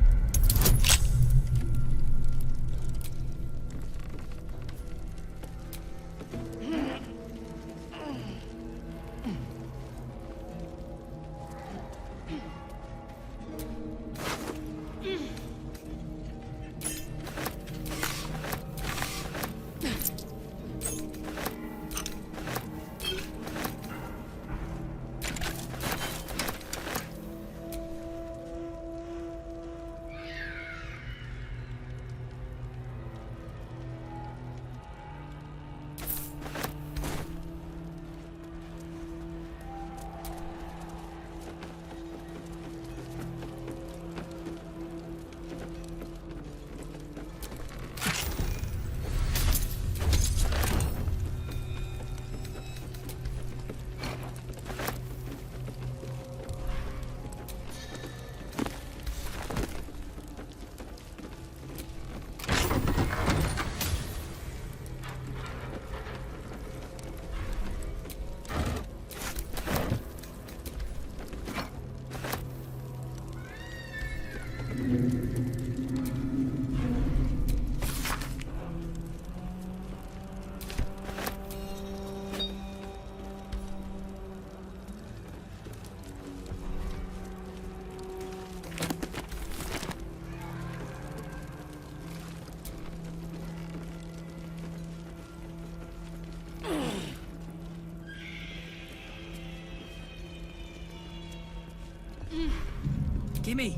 I: Gimme.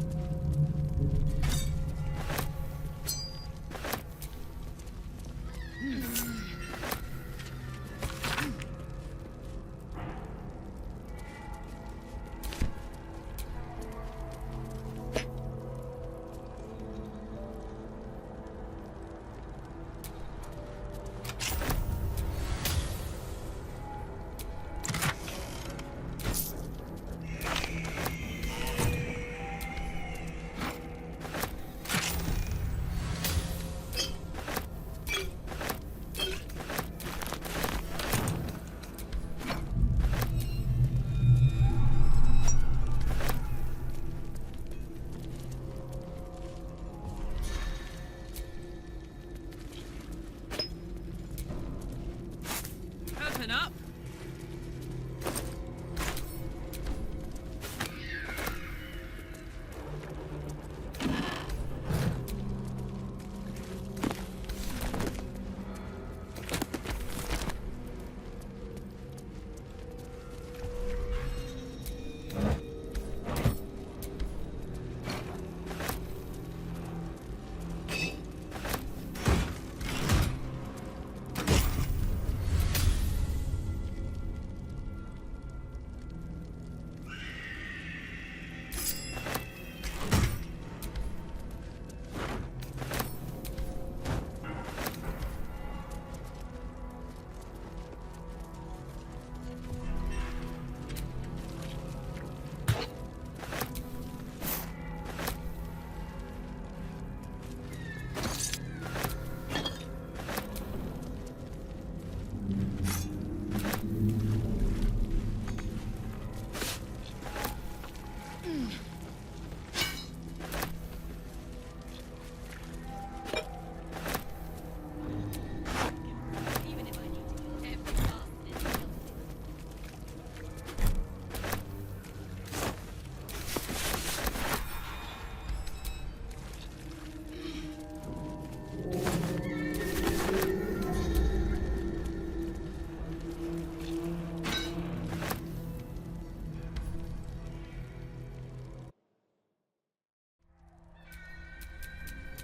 I: Strapping up.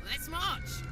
I: Let's march!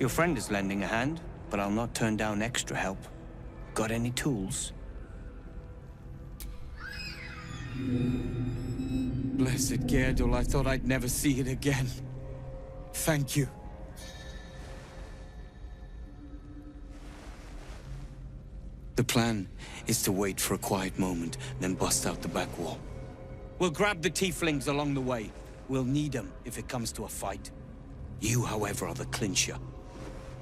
M: Your friend is lending a hand, but I'll not turn down extra help. Got any tools? Blessed Gerdul, I thought I'd never see it again. Thank you. The plan is to wait for a quiet moment, then bust out the back wall. We'll grab the tieflings along the way. We'll need them if it comes to a fight. You, however, are the clincher.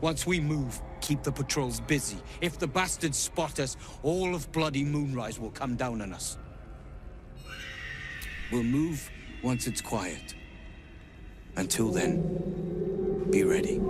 M: Once we move, keep the patrols busy. If the bastards spot us, all of bloody Moonrise will come down on us. We'll move once it's quiet. Until then, be ready.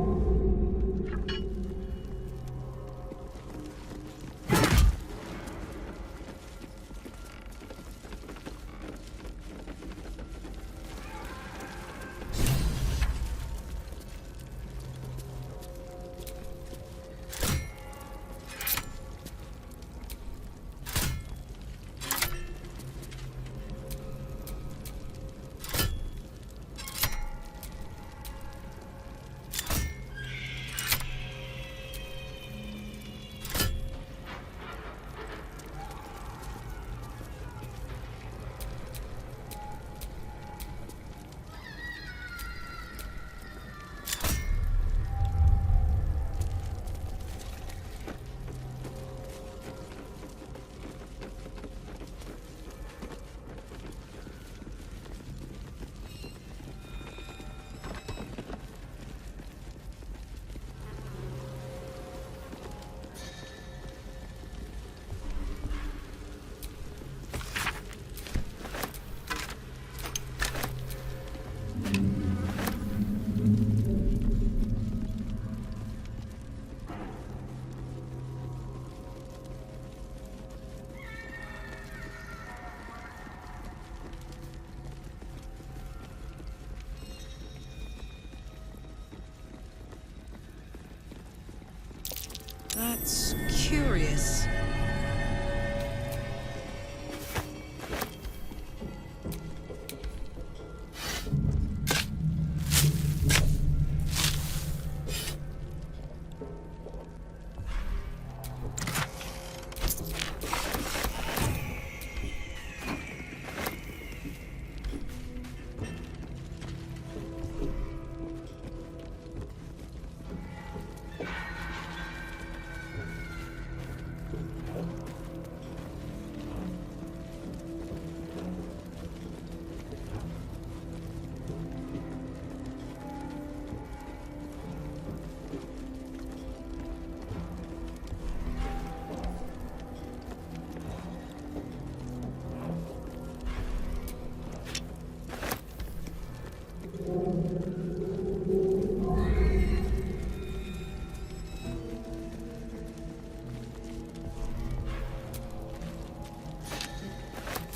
I: That's curious.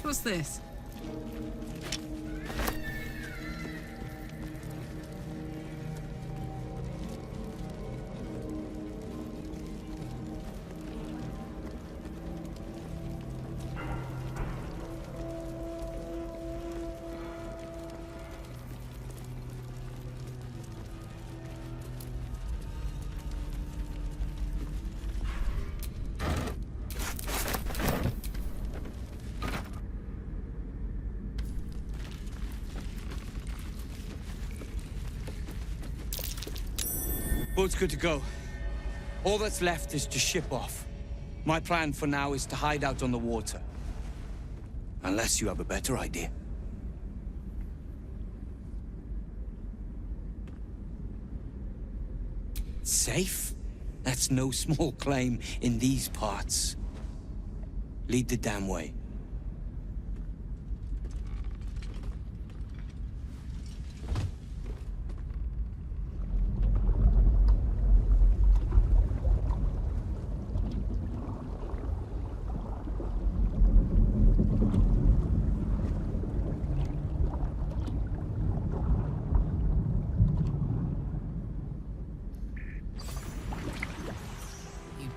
I: What's this?
M: Boat's good to go. All that's left is to ship off. My plan for now is to hide out on the water. Unless you have a better idea. Safe? That's no small claim in these parts. Lead the damn way.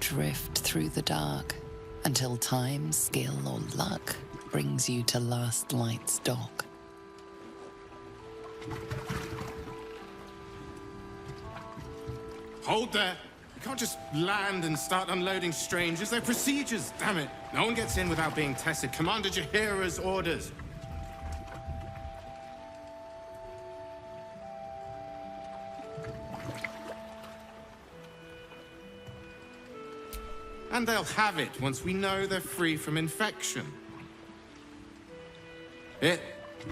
B: Drift through the dark until time, skill, or luck brings you to Last Light's dock.
G: Hold there! You can't just land and start unloading strangers. They're procedures, damn it! No one gets in without being tested. Commander Jaheira's orders. And they'll have it once we know they're free from infection. Here,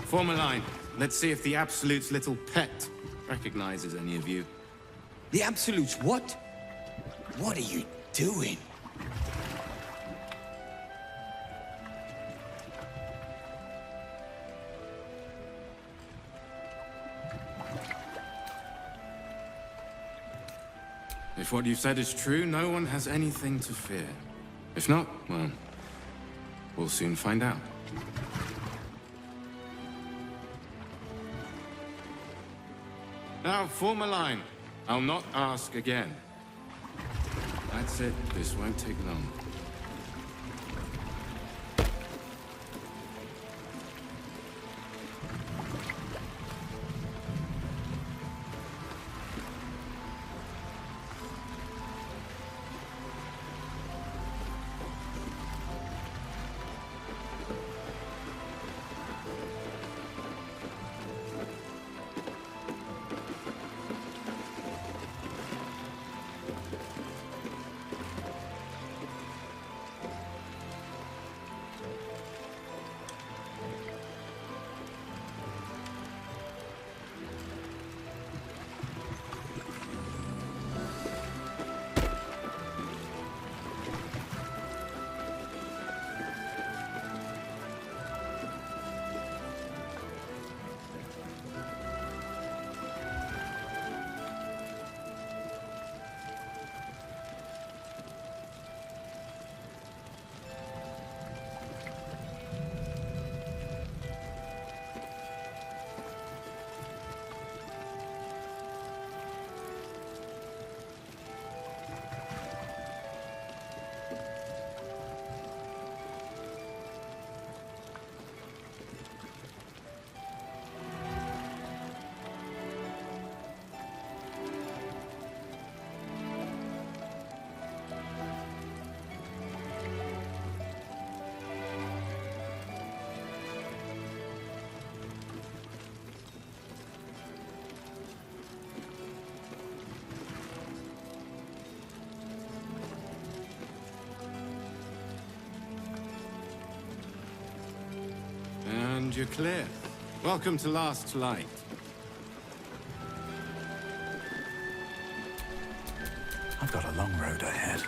G: form a line. Let's see if the Absolute's little pet recognizes any of you.
M: The Absolute's what? What are you doing?
G: If what you've said is true, no one has anything to fear. If not, well, we'll soon find out. Now, form a line. I'll not ask again. That's it. This won't take long. you're clear. Welcome to Last Light.
N: I've got a long road ahead.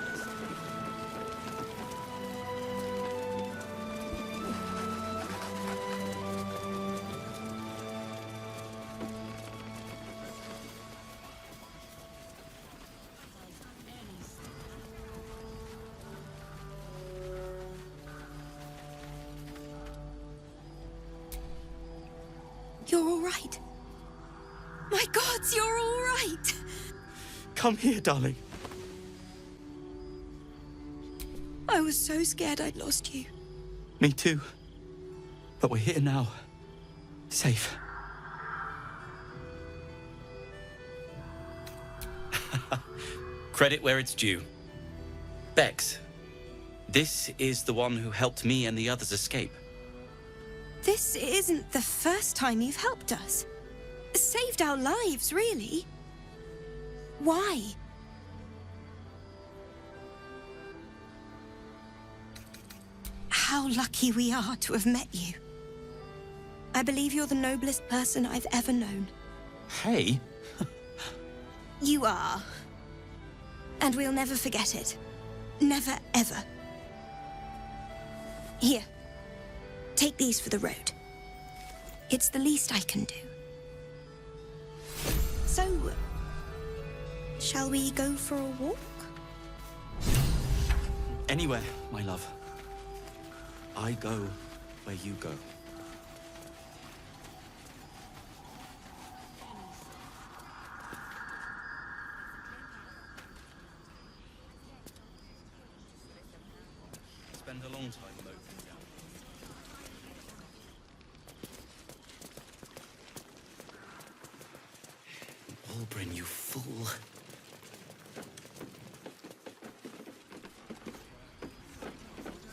Q: You're all right. My gods, you're all right.
H: Come here, darling.
Q: I was so scared I'd lost you.
H: Me too. But we're here now. Safe.
V: Credit where it's due. Bex, this is the one who helped me and the others escape.
Q: This isn't the first time you've helped us. Saved our lives, really. Why? How lucky we are to have met you. I believe you're the noblest person I've ever known.
H: Hey.
Q: You are. And we'll never forget it. Never, ever. Here. Take these for the road. It's the least I can do. So, shall we go for a walk?
H: Anywhere, my love. I go where you go.
V: Spend a long time moping down. Albrin, you fool.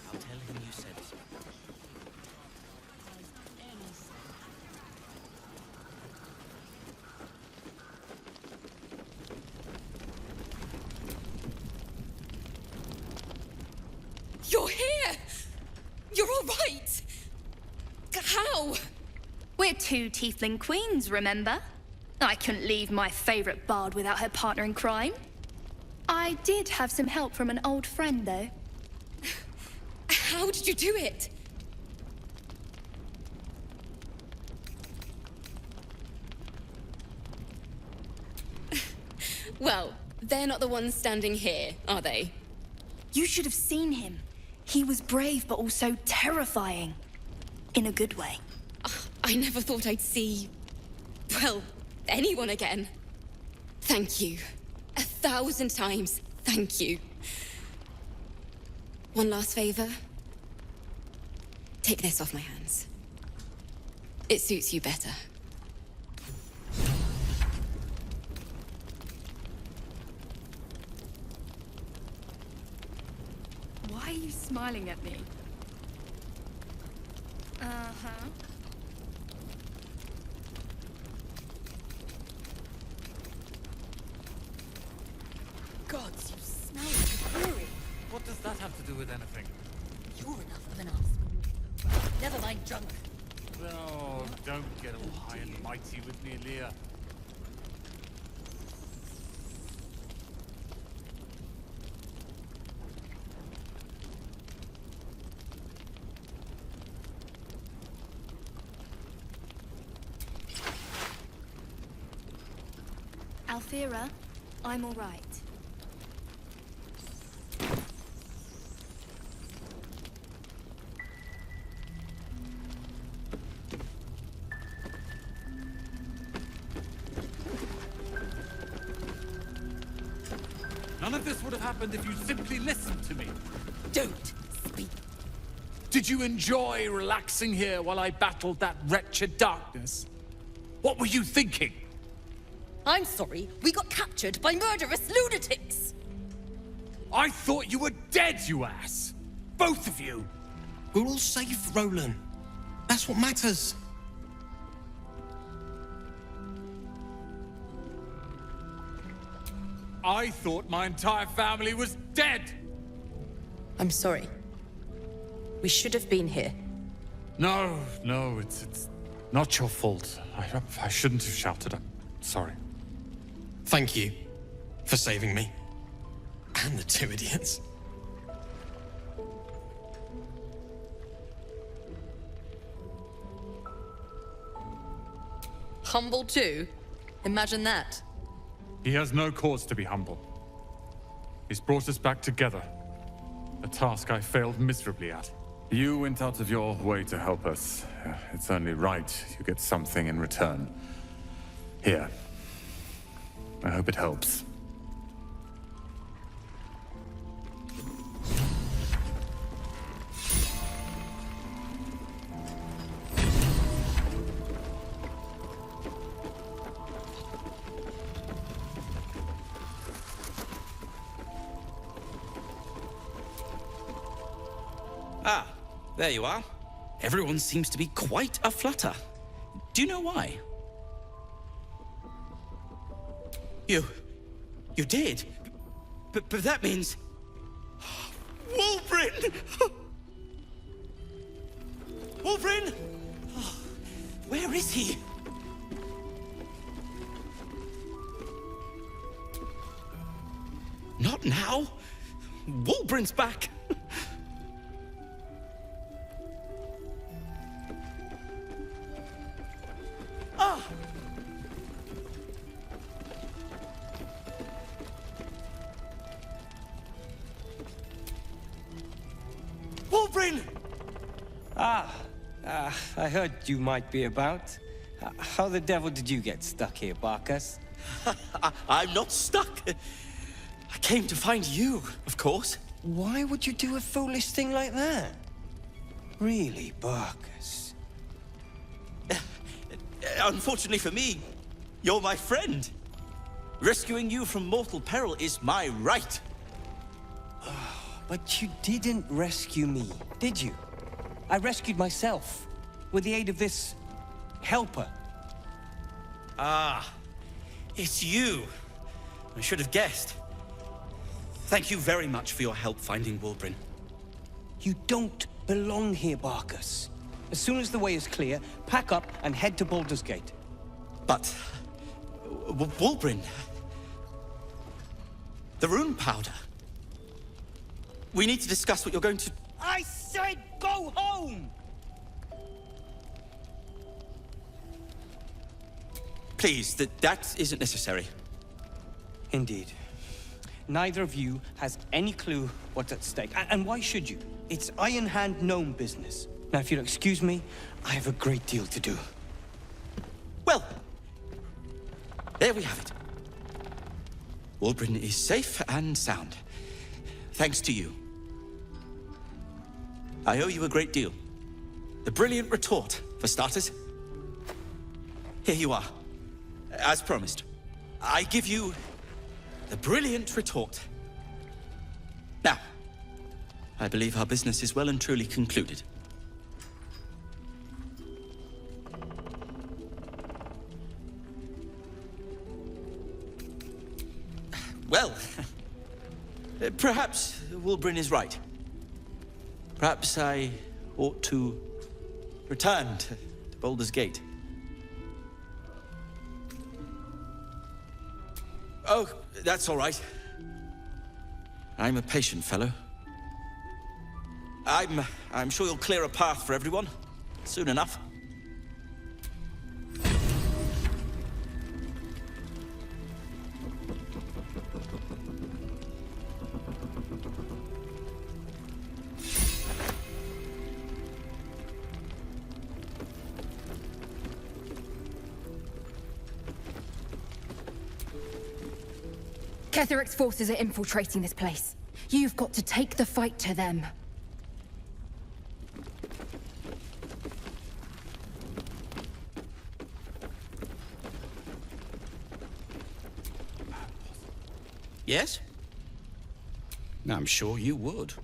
V: I'll tell him you said so.
Q: You're here! You're all right! How?
K: We're two tiefling queens, remember? I couldn't leave my favorite bard without her partner in crime. I did have some help from an old friend, though.
Q: How did you do it?
W: Well, they're not the ones standing here, are they?
K: You should have seen him. He was brave, but also terrifying. In a good way.
W: I never thought I'd see... well, anyone again. Thank you. 1,000 times, thank you. One last favor. Take this off my hands. It suits you better.
K: Why are you smiling at me? Uh-huh.
J: Gods, you smell like a fury.
N: What does that have to do with anything?
J: You're enough of an ass. Never mind junk.
N: Oh, don't get all high and mighty with me, Leah.
K: Althera, I'm all right.
N: None of this would have happened if you simply listened to me.
J: Don't speak.
N: Did you enjoy relaxing here while I battled that wretched darkness? What were you thinking?
J: I'm sorry, we got captured by murderous lunatics!
N: I thought you were dead, you ass! Both of you!
X: We're all safe, Roland. That's what matters.
N: I thought my entire family was dead!
O: I'm sorry. We should have been here.
N: No, it's not your fault. I shouldn't have shouted. I'm sorry.
X: Thank you for saving me. And the two idiots.
L: Humble too? Imagine that.
N: He has no cause to be humble. He's brought us back together. A task I failed miserably at. You went out of your way to help us. It's only right you get something in return. Here. I hope it helps.
V: Ah, there you are. Everyone seems to be quite a flutter. Do you know why? You did? But that means... Wulbren! Wulbren! Where is he? Not now. Wulbren's back. Ah! Wulbren!
P: I heard you might be about. How the devil did you get stuck here, Barkus?
V: I'm not stuck. I came to find you, of course.
P: Why would you do a foolish thing like that? Really, Barkus?
V: Unfortunately for me, you're my friend. Rescuing you from mortal peril is my right.
P: But you didn't rescue me, did you? I rescued myself, with the aid of this... helper.
V: Ah, it's you. I should have guessed. Thank you very much for your help finding Wulbren.
P: You don't belong here, Barkus. As soon as the way is clear, pack up and head to Baldur's Gate.
V: But... Wulbren... The rune powder... We need to discuss what you're going to...
P: I said go home!
V: Please, that isn't necessary.
P: Indeed. Neither of you has any clue what's at stake. And why should you? It's Iron Hand gnome business. Now, if you'll excuse me, I have a great deal to do.
V: Well, there we have it. Wulbren is safe and sound. Thanks to you. I owe you a great deal. The brilliant retort, for starters. Here you are. As promised. I give you the brilliant retort. Now, I believe our business is well and truly concluded. Well, perhaps Wulbren is right. Perhaps I ought to return to Baldur's Gate. Oh, that's all right. I'm a patient fellow. I'm sure you'll clear a path for everyone soon enough.
R: Ketheric's forces are infiltrating this place. You've got to take the fight to them.
V: Yes? I'm sure you would.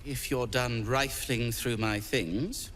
V: if you're done rifling through my things.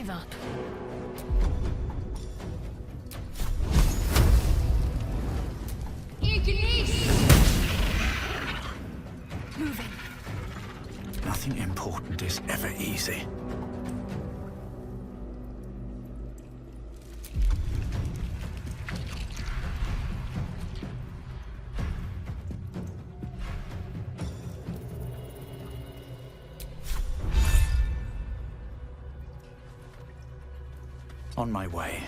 E: give up. Moving.
A: Nothing important is ever easy. On my way.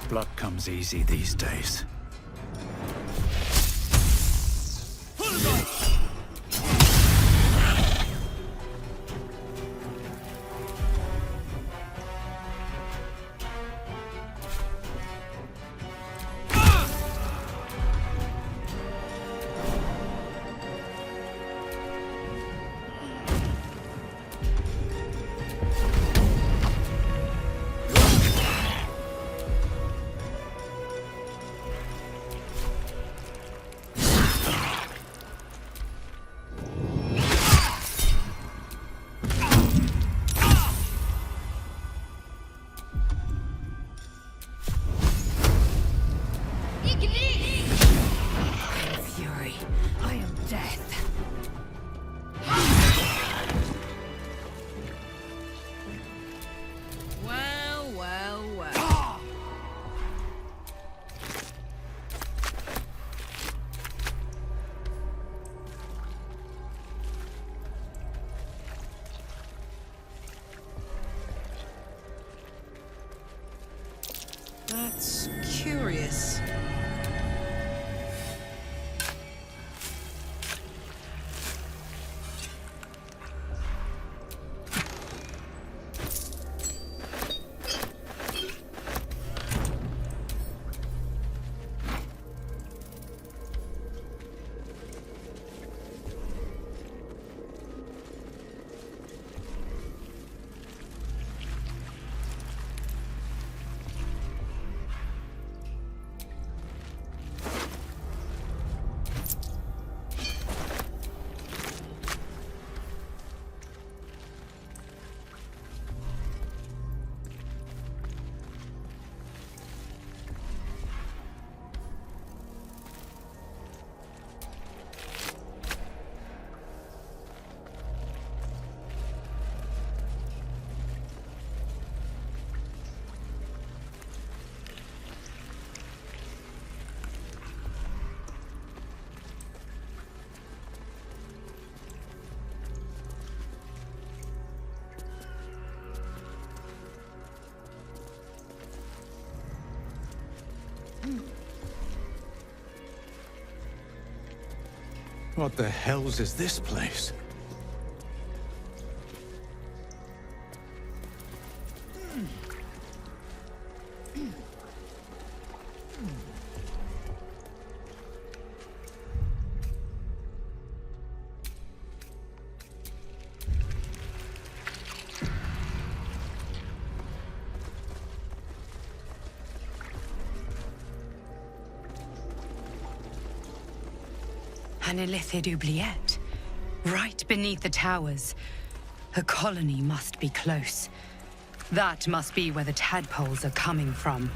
A: Blood comes easy these days.
E: Fury, I am death.
I: Well, well, well. That's curious.
A: What the hells is this place?
D: An illithid oubliette. Right beneath the towers. A colony must be close. That must be where the tadpoles are coming from.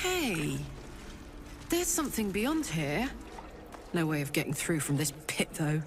I: Hey, there's something beyond here. No way of getting through from this pit, though.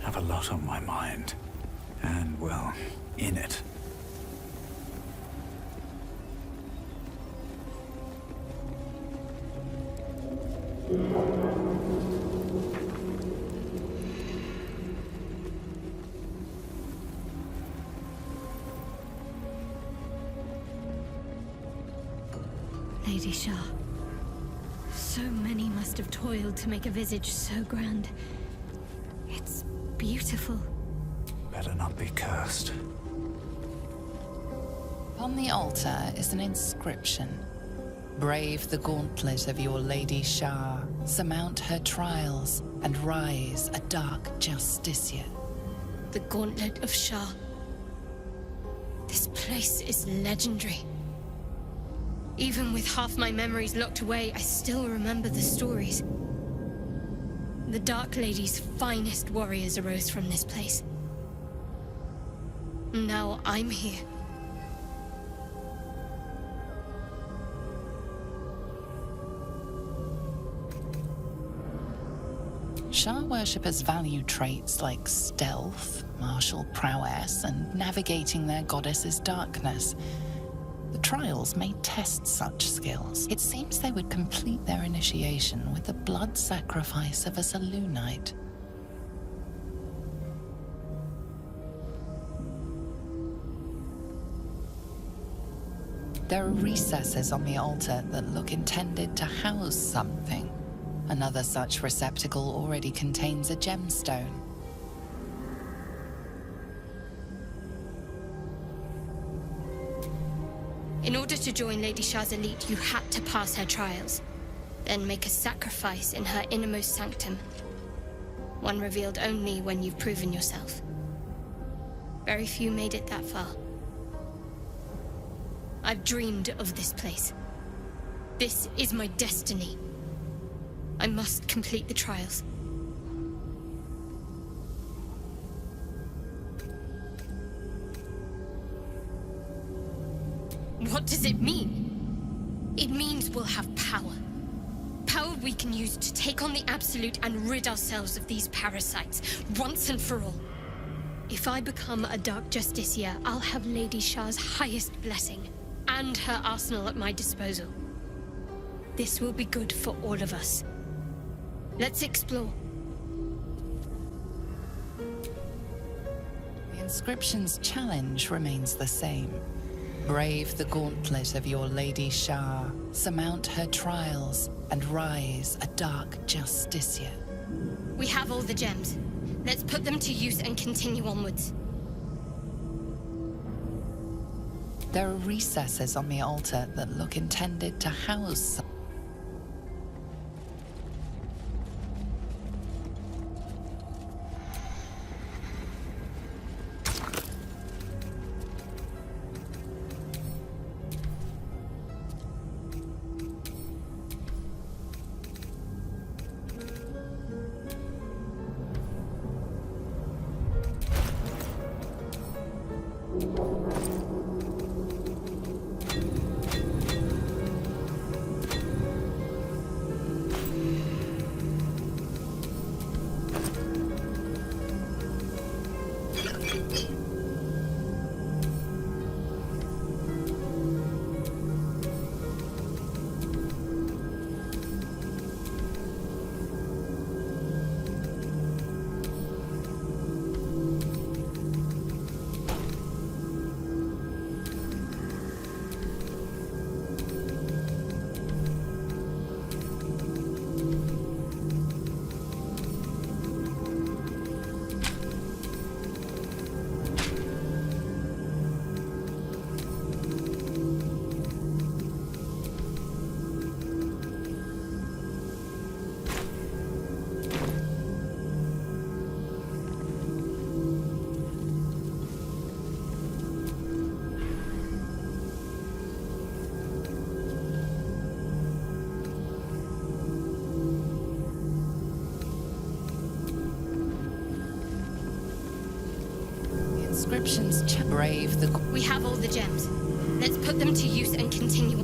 F: Have a lot on my mind. And, well, in it.
C: Lady Shah. So many must have toiled to make a visage so grand. It's beautiful.
F: Better not be cursed.
B: On the altar is an inscription. Brave the gauntlet of your Lady Shah, surmount her trials, and rise a dark justiciar.
C: The Gauntlet of Shah. This place is legendary. Even with half my memories locked away, I still remember the stories. The Dark Lady's finest warriors arose from this place. Now I'm here.
B: Shah worshippers value traits like stealth, martial prowess, and navigating their goddess's darkness. The trials may test such skills. It seems they would complete their initiation with the blood sacrifice of a Selûnite. There are recesses on the altar that look intended to house something. Another such receptacle already contains a gemstone.
C: In order to join Lady Shah's elite, you had to pass her trials, then make a sacrifice in her innermost sanctum. One revealed only when you've proven yourself. Very few made it that far. I've dreamed of this place. This is my destiny. I must complete the trials. What does it mean? It means we'll have power. Power we can use to take on the Absolute and rid ourselves of these parasites, once and for all. If I become a Dark Justiciar, I'll have Lady Shah's highest blessing, and her arsenal at my disposal. This will be good for all of us. Let's explore.
B: The inscription's challenge remains the same. Brave the gauntlet of your Lady Shah, surmount her trials, and rise a dark Justicia.
C: We have all the gems. Let's put them to use and continue onwards.
B: There are recesses on the altar that look intended to house. Inscriptions brave the...
C: We have all the gems. Let's put them to use and continue.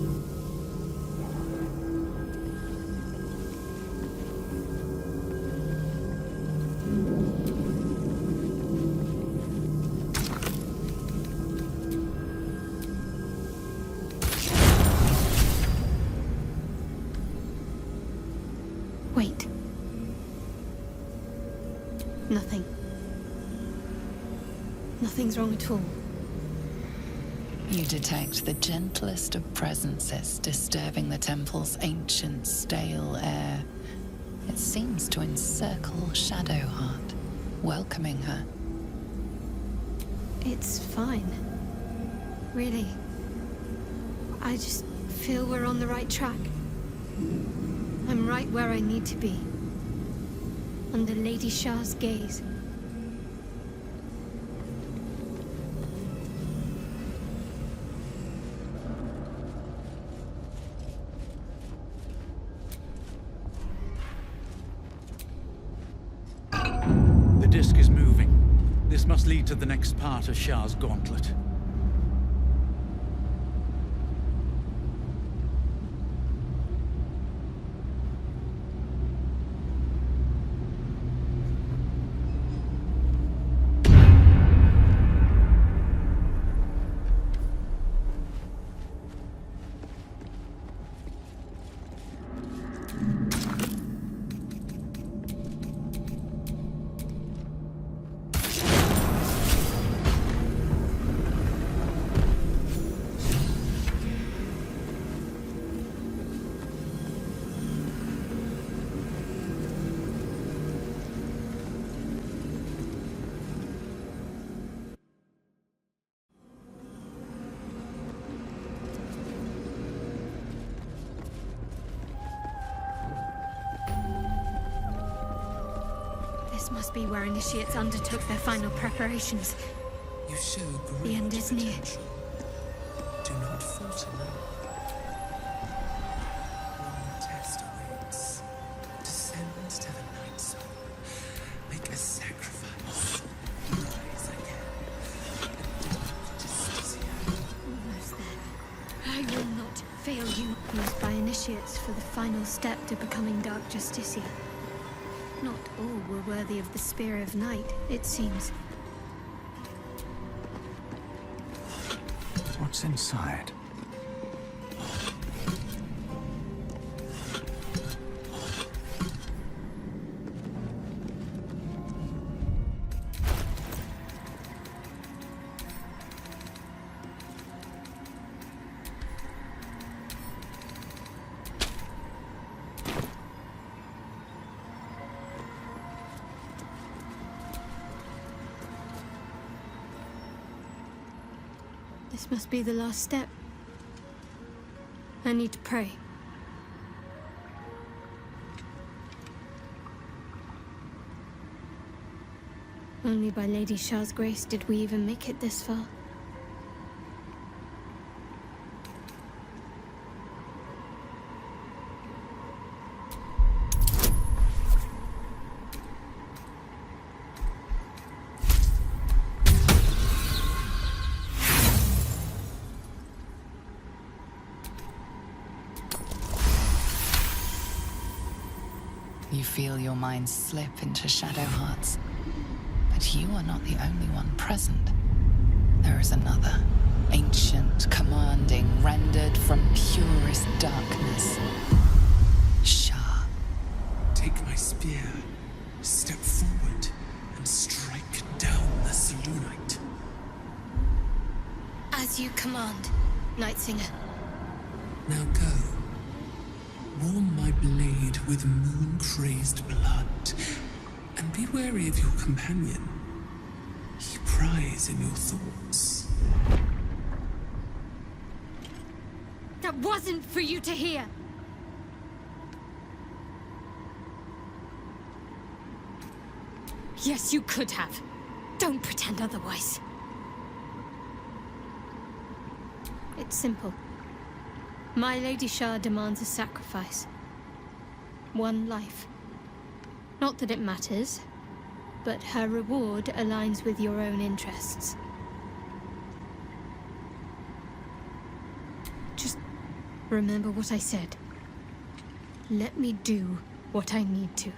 C: Wait. Nothing. Nothing's wrong at all.
B: You detect the gentlest of presences disturbing the temple's ancient, stale air. It seems to encircle Shadowheart, welcoming her.
C: It's fine. Really. I just feel we're on the right track. I'm right where I need to be. Under Lady Shah's gaze.
F: The disc is moving. This must lead to the next part of Shah's gauntlet.
C: This must be where initiates undertook their final preparations.
X: You show great
C: The end is near.
X: potential. Do not falter now. One test awaits. Descend to the night zone. Make a sacrifice. Rise again.
C: Almost there. I will not fail you. Used by initiates for the final step to becoming Dark Justicia. Not all were worthy of the Spear of Night, it seems.
F: What's inside?
C: This must be the last step. I need to pray. Only by Lady Shah's grace did we even make it this far.
B: You feel your mind slip into Shadowheart's. But you are not the only one present. There is another, ancient, commanding, rendered from purest darkness. Shah.
M: Take my spear, step forward, and strike down the Selûnite.
C: As you command, Nightsinger.
M: Now go. Warm my blade with moon-crazed blood, and be wary of your companion. He pries in your thoughts.
C: That wasn't for you to hear! Yes, you could have. Don't pretend otherwise. It's simple. My Lady Shah demands a sacrifice. One life. Not that it matters, but her reward aligns with your own interests. Just remember what I said. Let me do what I need to.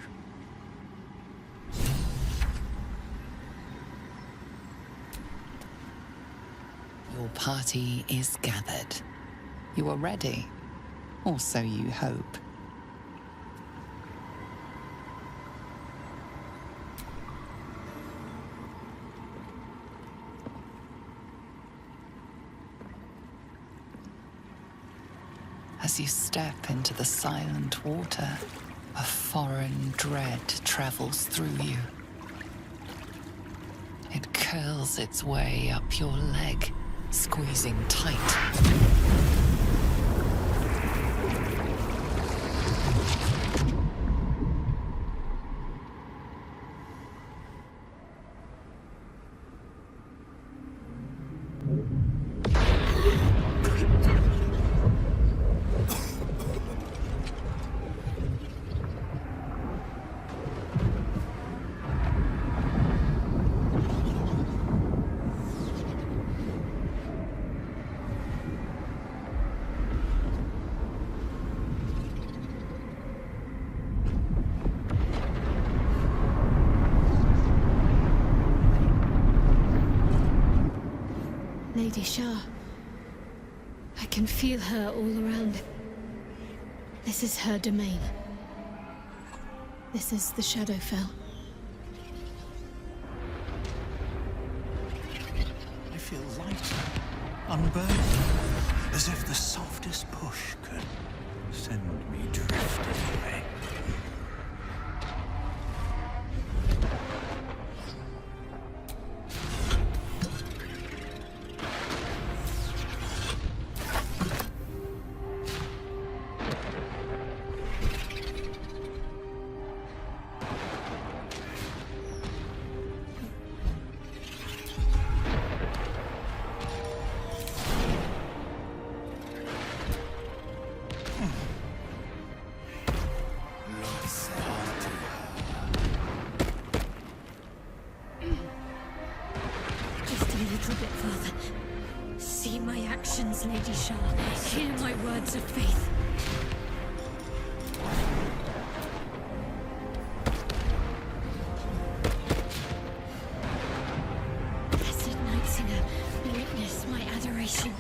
B: Your party is gathered. You are ready, or so you hope. As you step into the silent water, a foreign dread travels through you. It curls its way up your leg, squeezing tight.
C: Lady Shah. I can feel her all around. This is her domain. This is the Shadowfell.
F: I feel lighter, unburdened, as if the softest push could send me drifting away.
C: Lady Shah, hear my words of faith. Blessed Nightsinger, witness my adoration.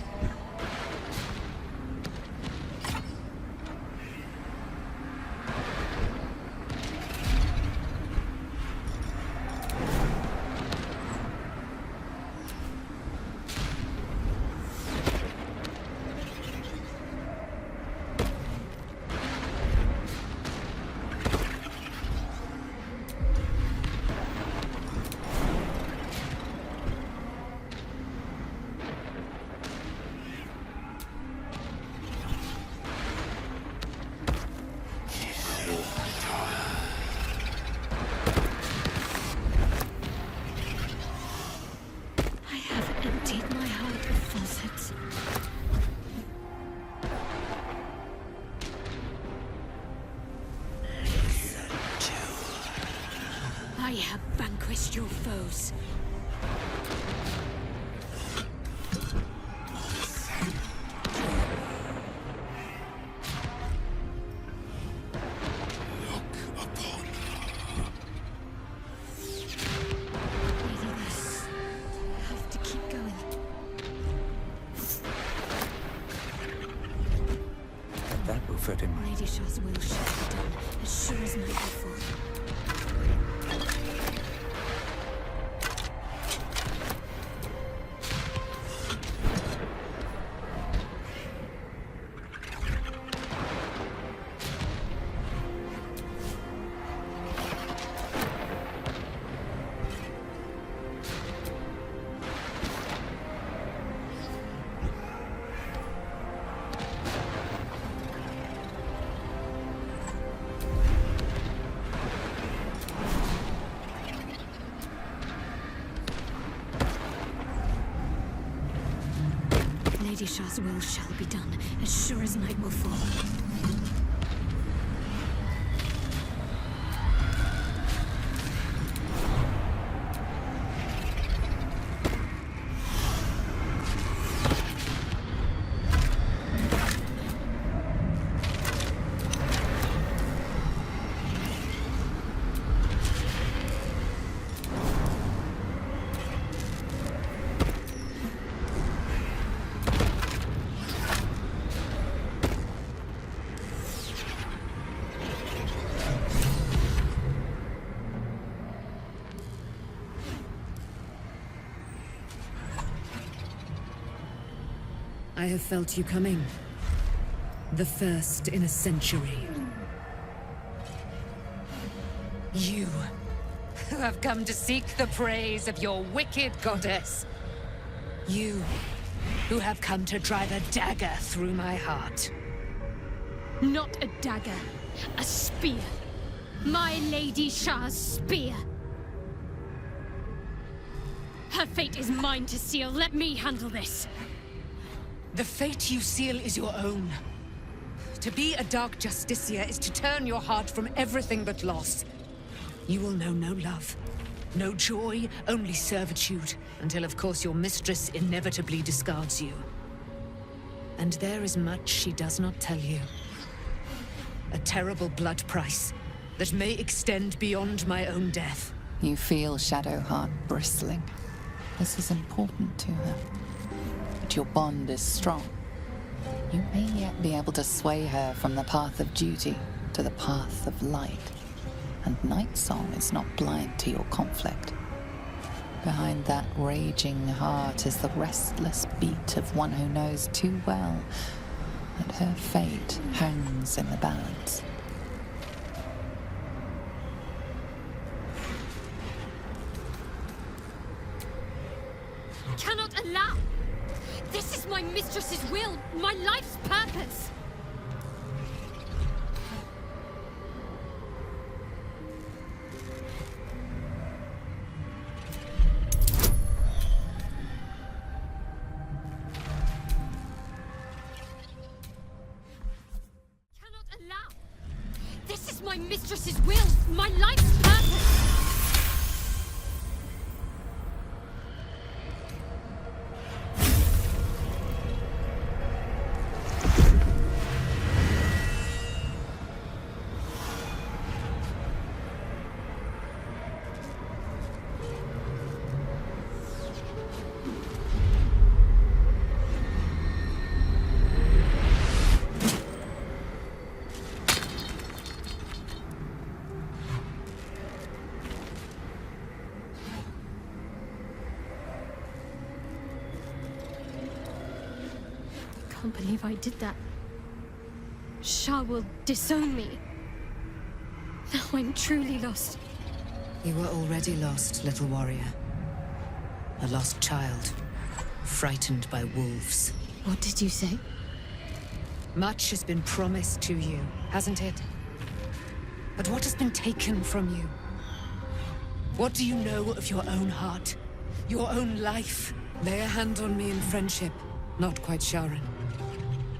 Q: your foes. Lady Shah's will shall be done, as sure as night will fall. Lady Shah's will shall be done, as sure as night will fall.
D: I have felt you coming. The first in a century. You, who have come to seek the praise of your wicked goddess. You, who have come to drive a dagger through my heart.
C: Not a dagger, a spear. My Lady Shah's spear. Her fate is mine to seal. Let me handle this.
D: The fate you seal is your own. To be a Dark Justiciar is to turn your heart from everything but loss. You will know no love, no joy, only servitude, until of course your mistress inevitably discards you. And there is much she does not tell you. A terrible blood price that may extend beyond my own death.
B: You feel Shadowheart bristling. This is important to her. But your bond is strong. You may yet be able to sway her from the path of duty to the path of light. And Nightsong is not blind to your conflict. Behind that raging heart is the restless beat of one who knows too well that her fate hangs in the balance.
C: Cannot allow! This is my mistress's will, my life's purpose! Cannot allow! This is my mistress's will, my life's purpose! I can't believe I did that. Shah will disown me. Now I'm truly lost.
D: You were already lost, little warrior. A lost child, frightened by wolves.
C: What did you say?
D: Much has been promised to you, hasn't it? But what has been taken from you? What do you know of your own heart? Your own life? Lay a hand on me in friendship, not quite Sharon.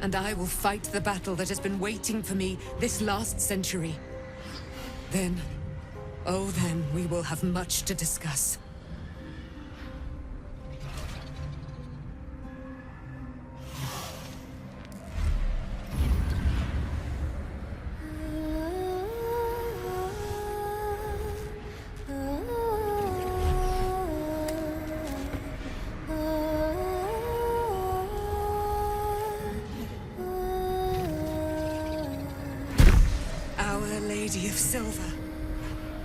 D: And I will fight the battle that has been waiting for me this last century. Then, Oh, then we will have much to discuss. Our Lady of Silver,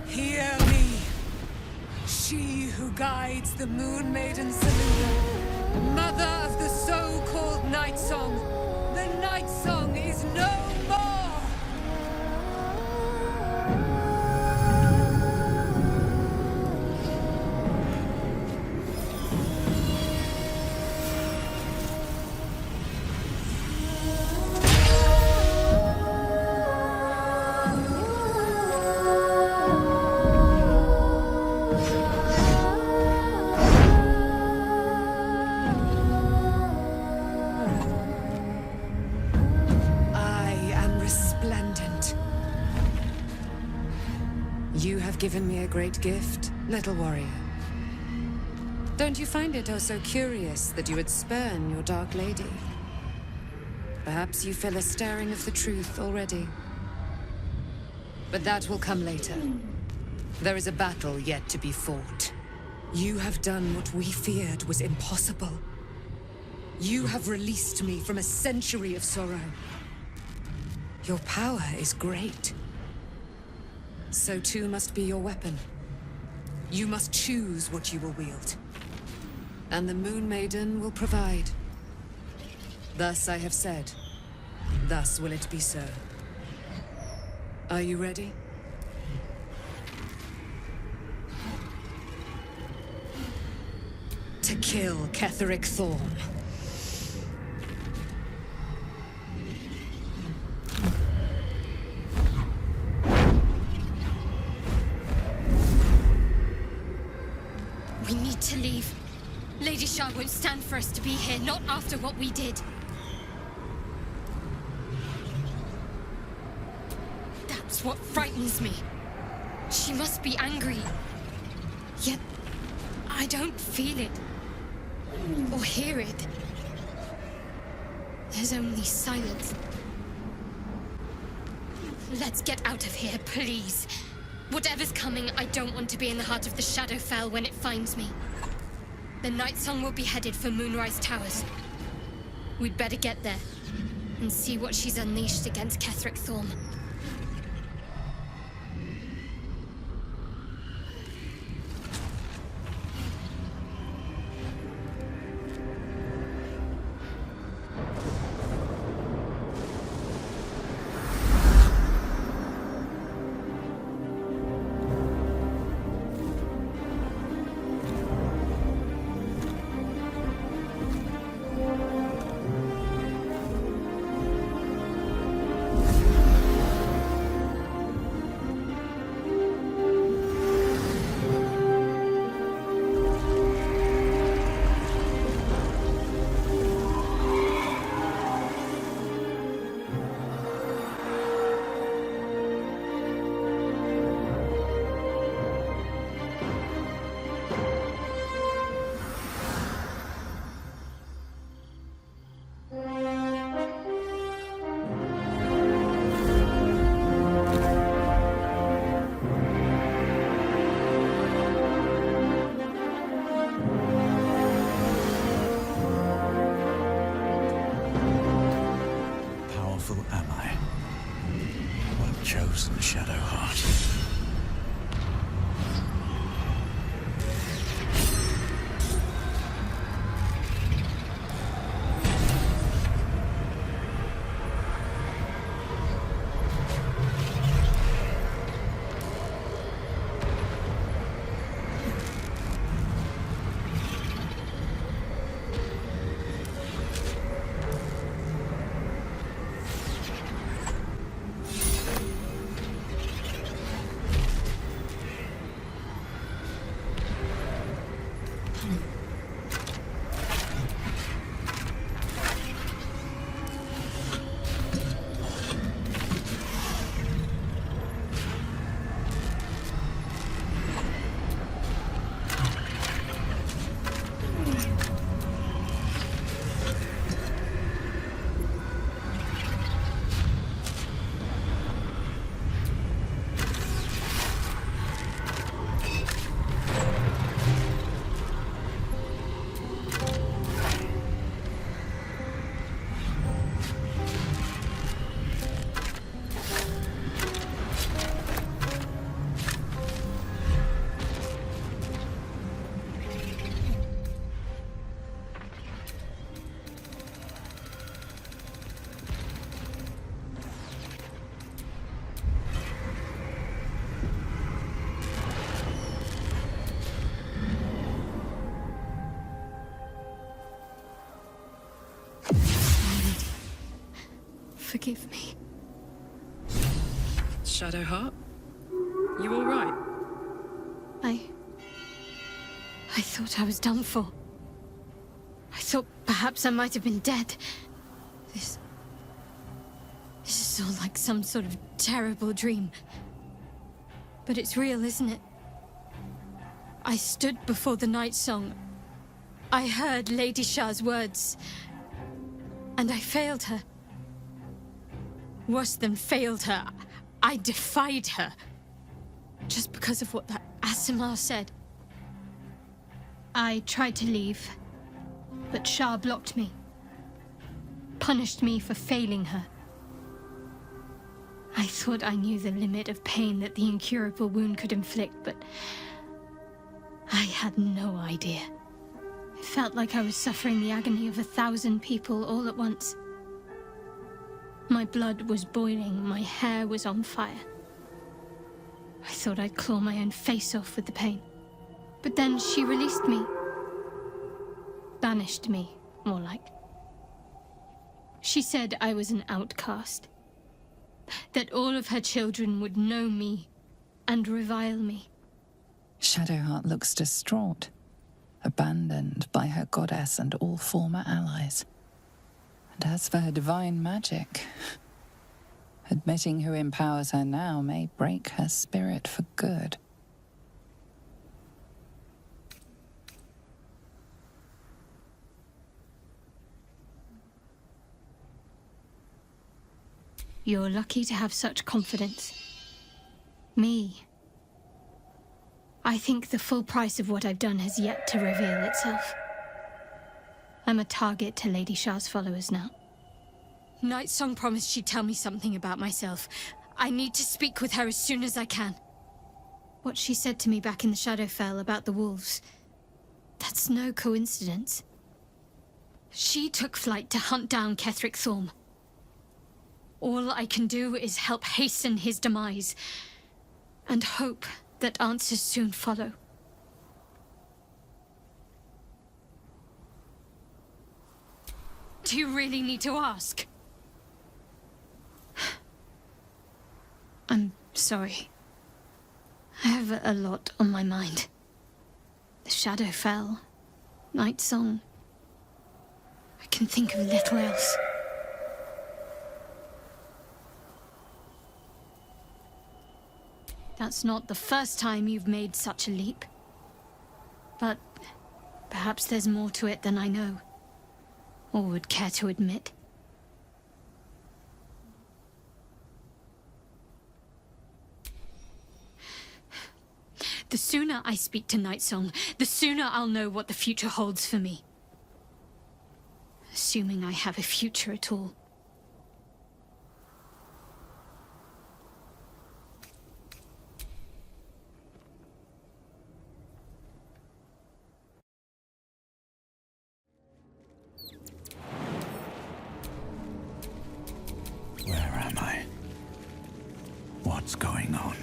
D: hear me. She who guides the Moon Maiden Selûne, mother of the so-called Night Song. The Night Song is no more! You have given me a great gift, little warrior. Don't you find it oh so curious that you would spurn your Dark Lady? Perhaps you feel a stirring of the truth already. But that will come later. There is a battle yet to be fought. You have done what we feared was impossible. You have released me from a century of sorrow. Your power is great. So too must be your weapon. You must choose what you will wield. And the Moon Maiden will provide. Thus I have said. Thus will it be so. Are you ready? To kill Ketheric Thorm.
C: We need to leave. Lady Shah won't stand for us to be here, not after what we did. That's what frightens me. She must be angry. Yet, I don't feel it. Or hear it. There's only silence. Let's get out of here, please. Whatever's coming, I don't want to be in the heart of the Shadowfell when it finds me. The Night Song will be headed for Moonrise Towers. We'd better get there and see what she's unleashed against Ketheric Thorm.
F: Chosen Shadowheart.
C: forgive me.
I: Shadowheart? You all right?
C: I thought I was done for. I thought perhaps I might have been dead. This is all like some sort of terrible dream. But it's real, isn't it? I stood before the night song. I heard Lady Shah's words. And I failed her. Worse than failed her, I defied her. Just because of what that Asimar said. I tried to leave, but Shah blocked me. Punished me for failing her. I thought I knew the limit of pain that the incurable wound could inflict, but I had no idea. It felt like I was suffering the agony of 1,000 people all at once. My blood was boiling, my hair was on fire. I thought I'd claw my own face off with the pain. But then she released me. Banished me, more like. She said I was an outcast. That all of her children would know me and revile me.
B: Shadowheart looks distraught, abandoned by her goddess and all former allies. And as for her divine magic, admitting who empowers her now may break her spirit for good.
C: You're lucky to have such confidence. Me. I think the full price of what I've done has yet to reveal itself. I'm a target to Lady Shah's followers now. Nightsong promised she'd tell me something about myself. I need to speak with her as soon as I can. What she said to me back in the Shadowfell about the wolves, that's no coincidence. She took flight to hunt down Ketheric Thorm. All I can do is help hasten his demise, and hope that answers soon follow. Do you really need to ask? I'm sorry. I have a lot on my mind. The Shadowfell, Nightsong. I can think of little else. That's not the first time you've made such a leap. But perhaps there's more to it than I know, or would care to admit. The sooner I speak to Nightsong, the sooner I'll know what the future holds for me. Assuming I have a future at all.
F: Where am I? What's going on?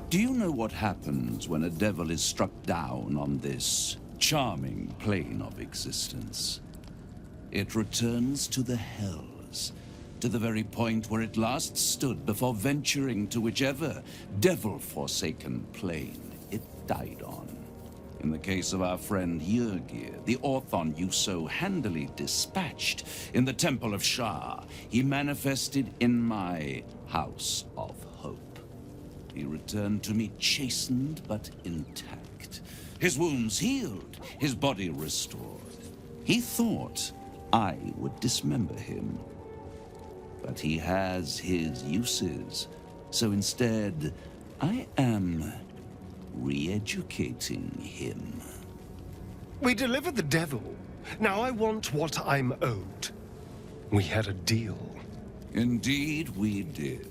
F: Do you know what happens when a devil is struck down on this charming plane of existence? It returns to the hells, to the very point where it last stood before venturing to whichever devil-forsaken plane it died on. In the case of our friend Yrgir, the Orthon you so handily dispatched in the Temple of Shah, he manifested in my House of Hope. He returned to me chastened but intact. His wounds healed, his body restored. He thought I would dismember him. But he has his uses, so instead, I am re-educating him.
G: We delivered the devil. Now I want what I'm owed. We had a deal.
F: Indeed, we did.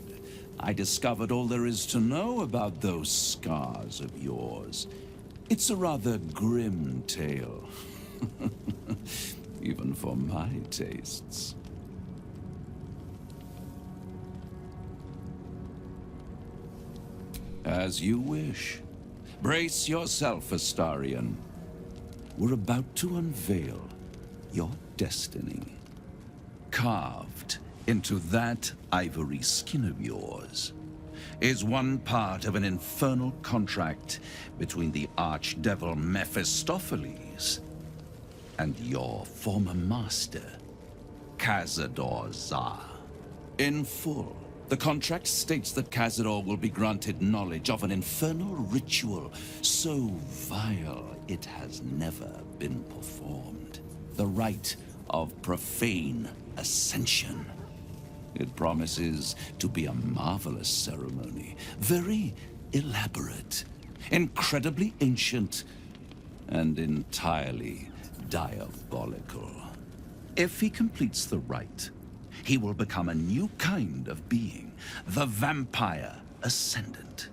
F: I discovered all there is to know about those scars of yours. It's a rather grim tale. Even for my tastes. As you wish. Brace yourself, Astarion. We're about to unveil your destiny. Carved into that ivory skin of yours is one part of an infernal contract between the archdevil Mephistopheles and your former master, Cazador Za. In full, the contract states that Cazador will be granted knowledge of an infernal ritual so vile it has never been performed. The rite of profane ascension. It promises to be a marvelous ceremony, very elaborate, incredibly ancient, and entirely diabolical. If he completes the rite, he will become a new kind of being, the Vampire Ascendant.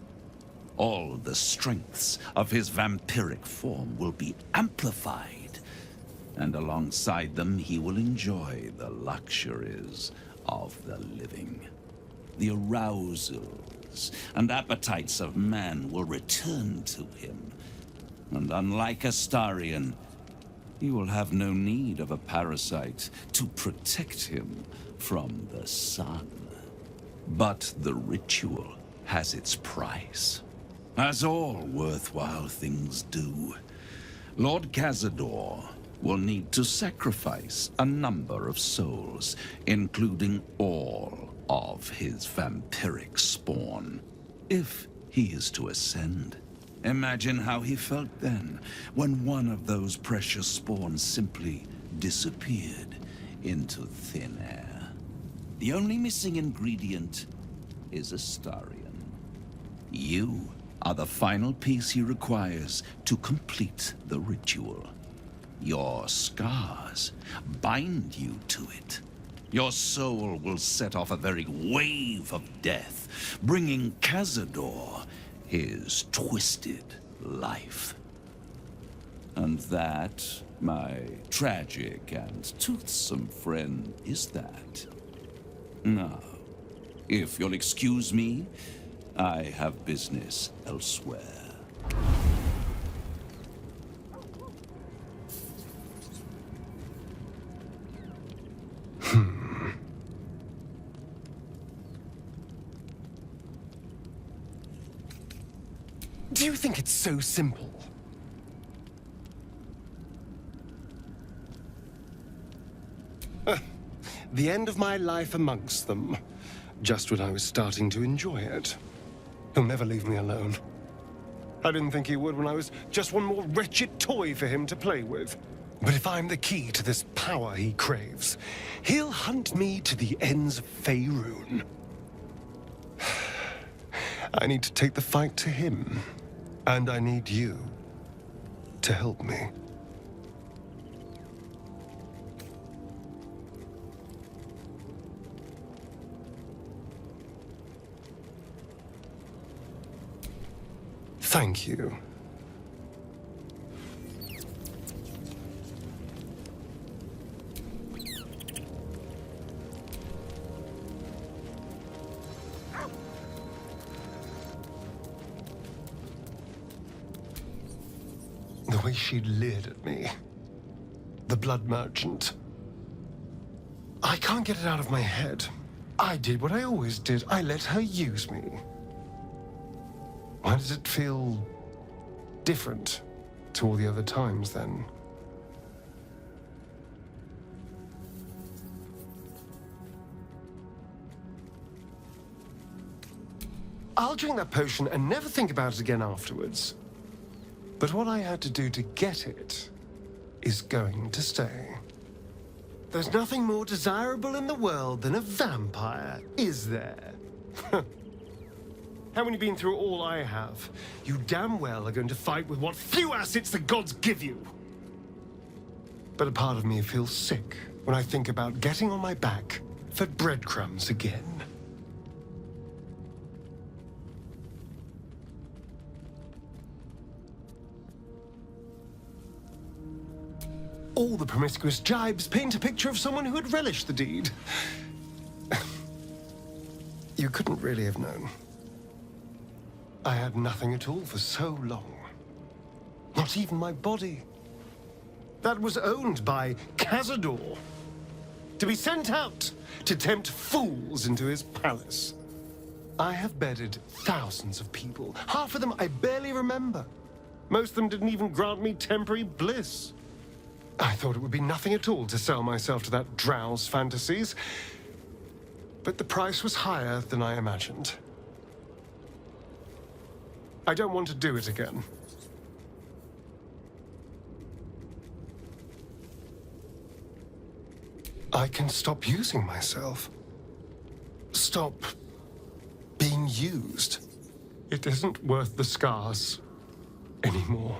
F: All the strengths of his vampiric form will be amplified, and alongside them he will enjoy the luxuries of the living. The arousals and appetites of man will return to him, and unlike Astarion, he will have no need of a parasite to protect him from the sun. But the ritual has its price, as all worthwhile things do. Lord Cazador will need to sacrifice a number of souls, including all of his vampiric spawn, if he is to ascend. Imagine how he felt then, when one of those precious spawns simply disappeared into thin air. The only missing ingredient is Astarion. You are the final piece he requires to complete the ritual. Your scars bind you to it. Your soul will set off a very wave of death, bringing Cazador his twisted life. And that, my tragic and toothsome friend, is that. Now, if you'll excuse me, I have business elsewhere.
G: Do you think it's so simple? The end of my life amongst them. Just when I was starting to enjoy it. He'll never leave me alone. I didn't think he would when I was just one more wretched toy for him to play with. But if I'm the key to this power he craves, he'll hunt me to the ends of Faerun. I need to take the fight to him. And I need you to help me. Thank you. The way she leered at me. The blood merchant. I can't get it out of my head. I did what I always did. I let her use me. Why does it feel different to all the other times, then? I'll drink that potion and never think about it again afterwards. But what I had to do to get it is going to stay. There's nothing more desirable in the world than a vampire, is there? Haven't you been through all I have? You damn well are going to fight with what few assets the gods give you. But a part of me feels sick when I think about getting on my back for breadcrumbs again. All the promiscuous jibes paint a picture of someone who had relished the deed. You couldn't really have known. I had nothing at all for so long. Not even my body. That was owned by Cazador. To be sent out to tempt fools into his palace. I have bedded thousands of people. Half of them I barely remember. Most of them didn't even grant me temporary bliss. I thought it would be nothing at all to sell myself to that drow's fantasies. But the price was higher than I imagined. I don't want to do it again. I can stop using myself. Stop being used. It isn't worth the scars anymore.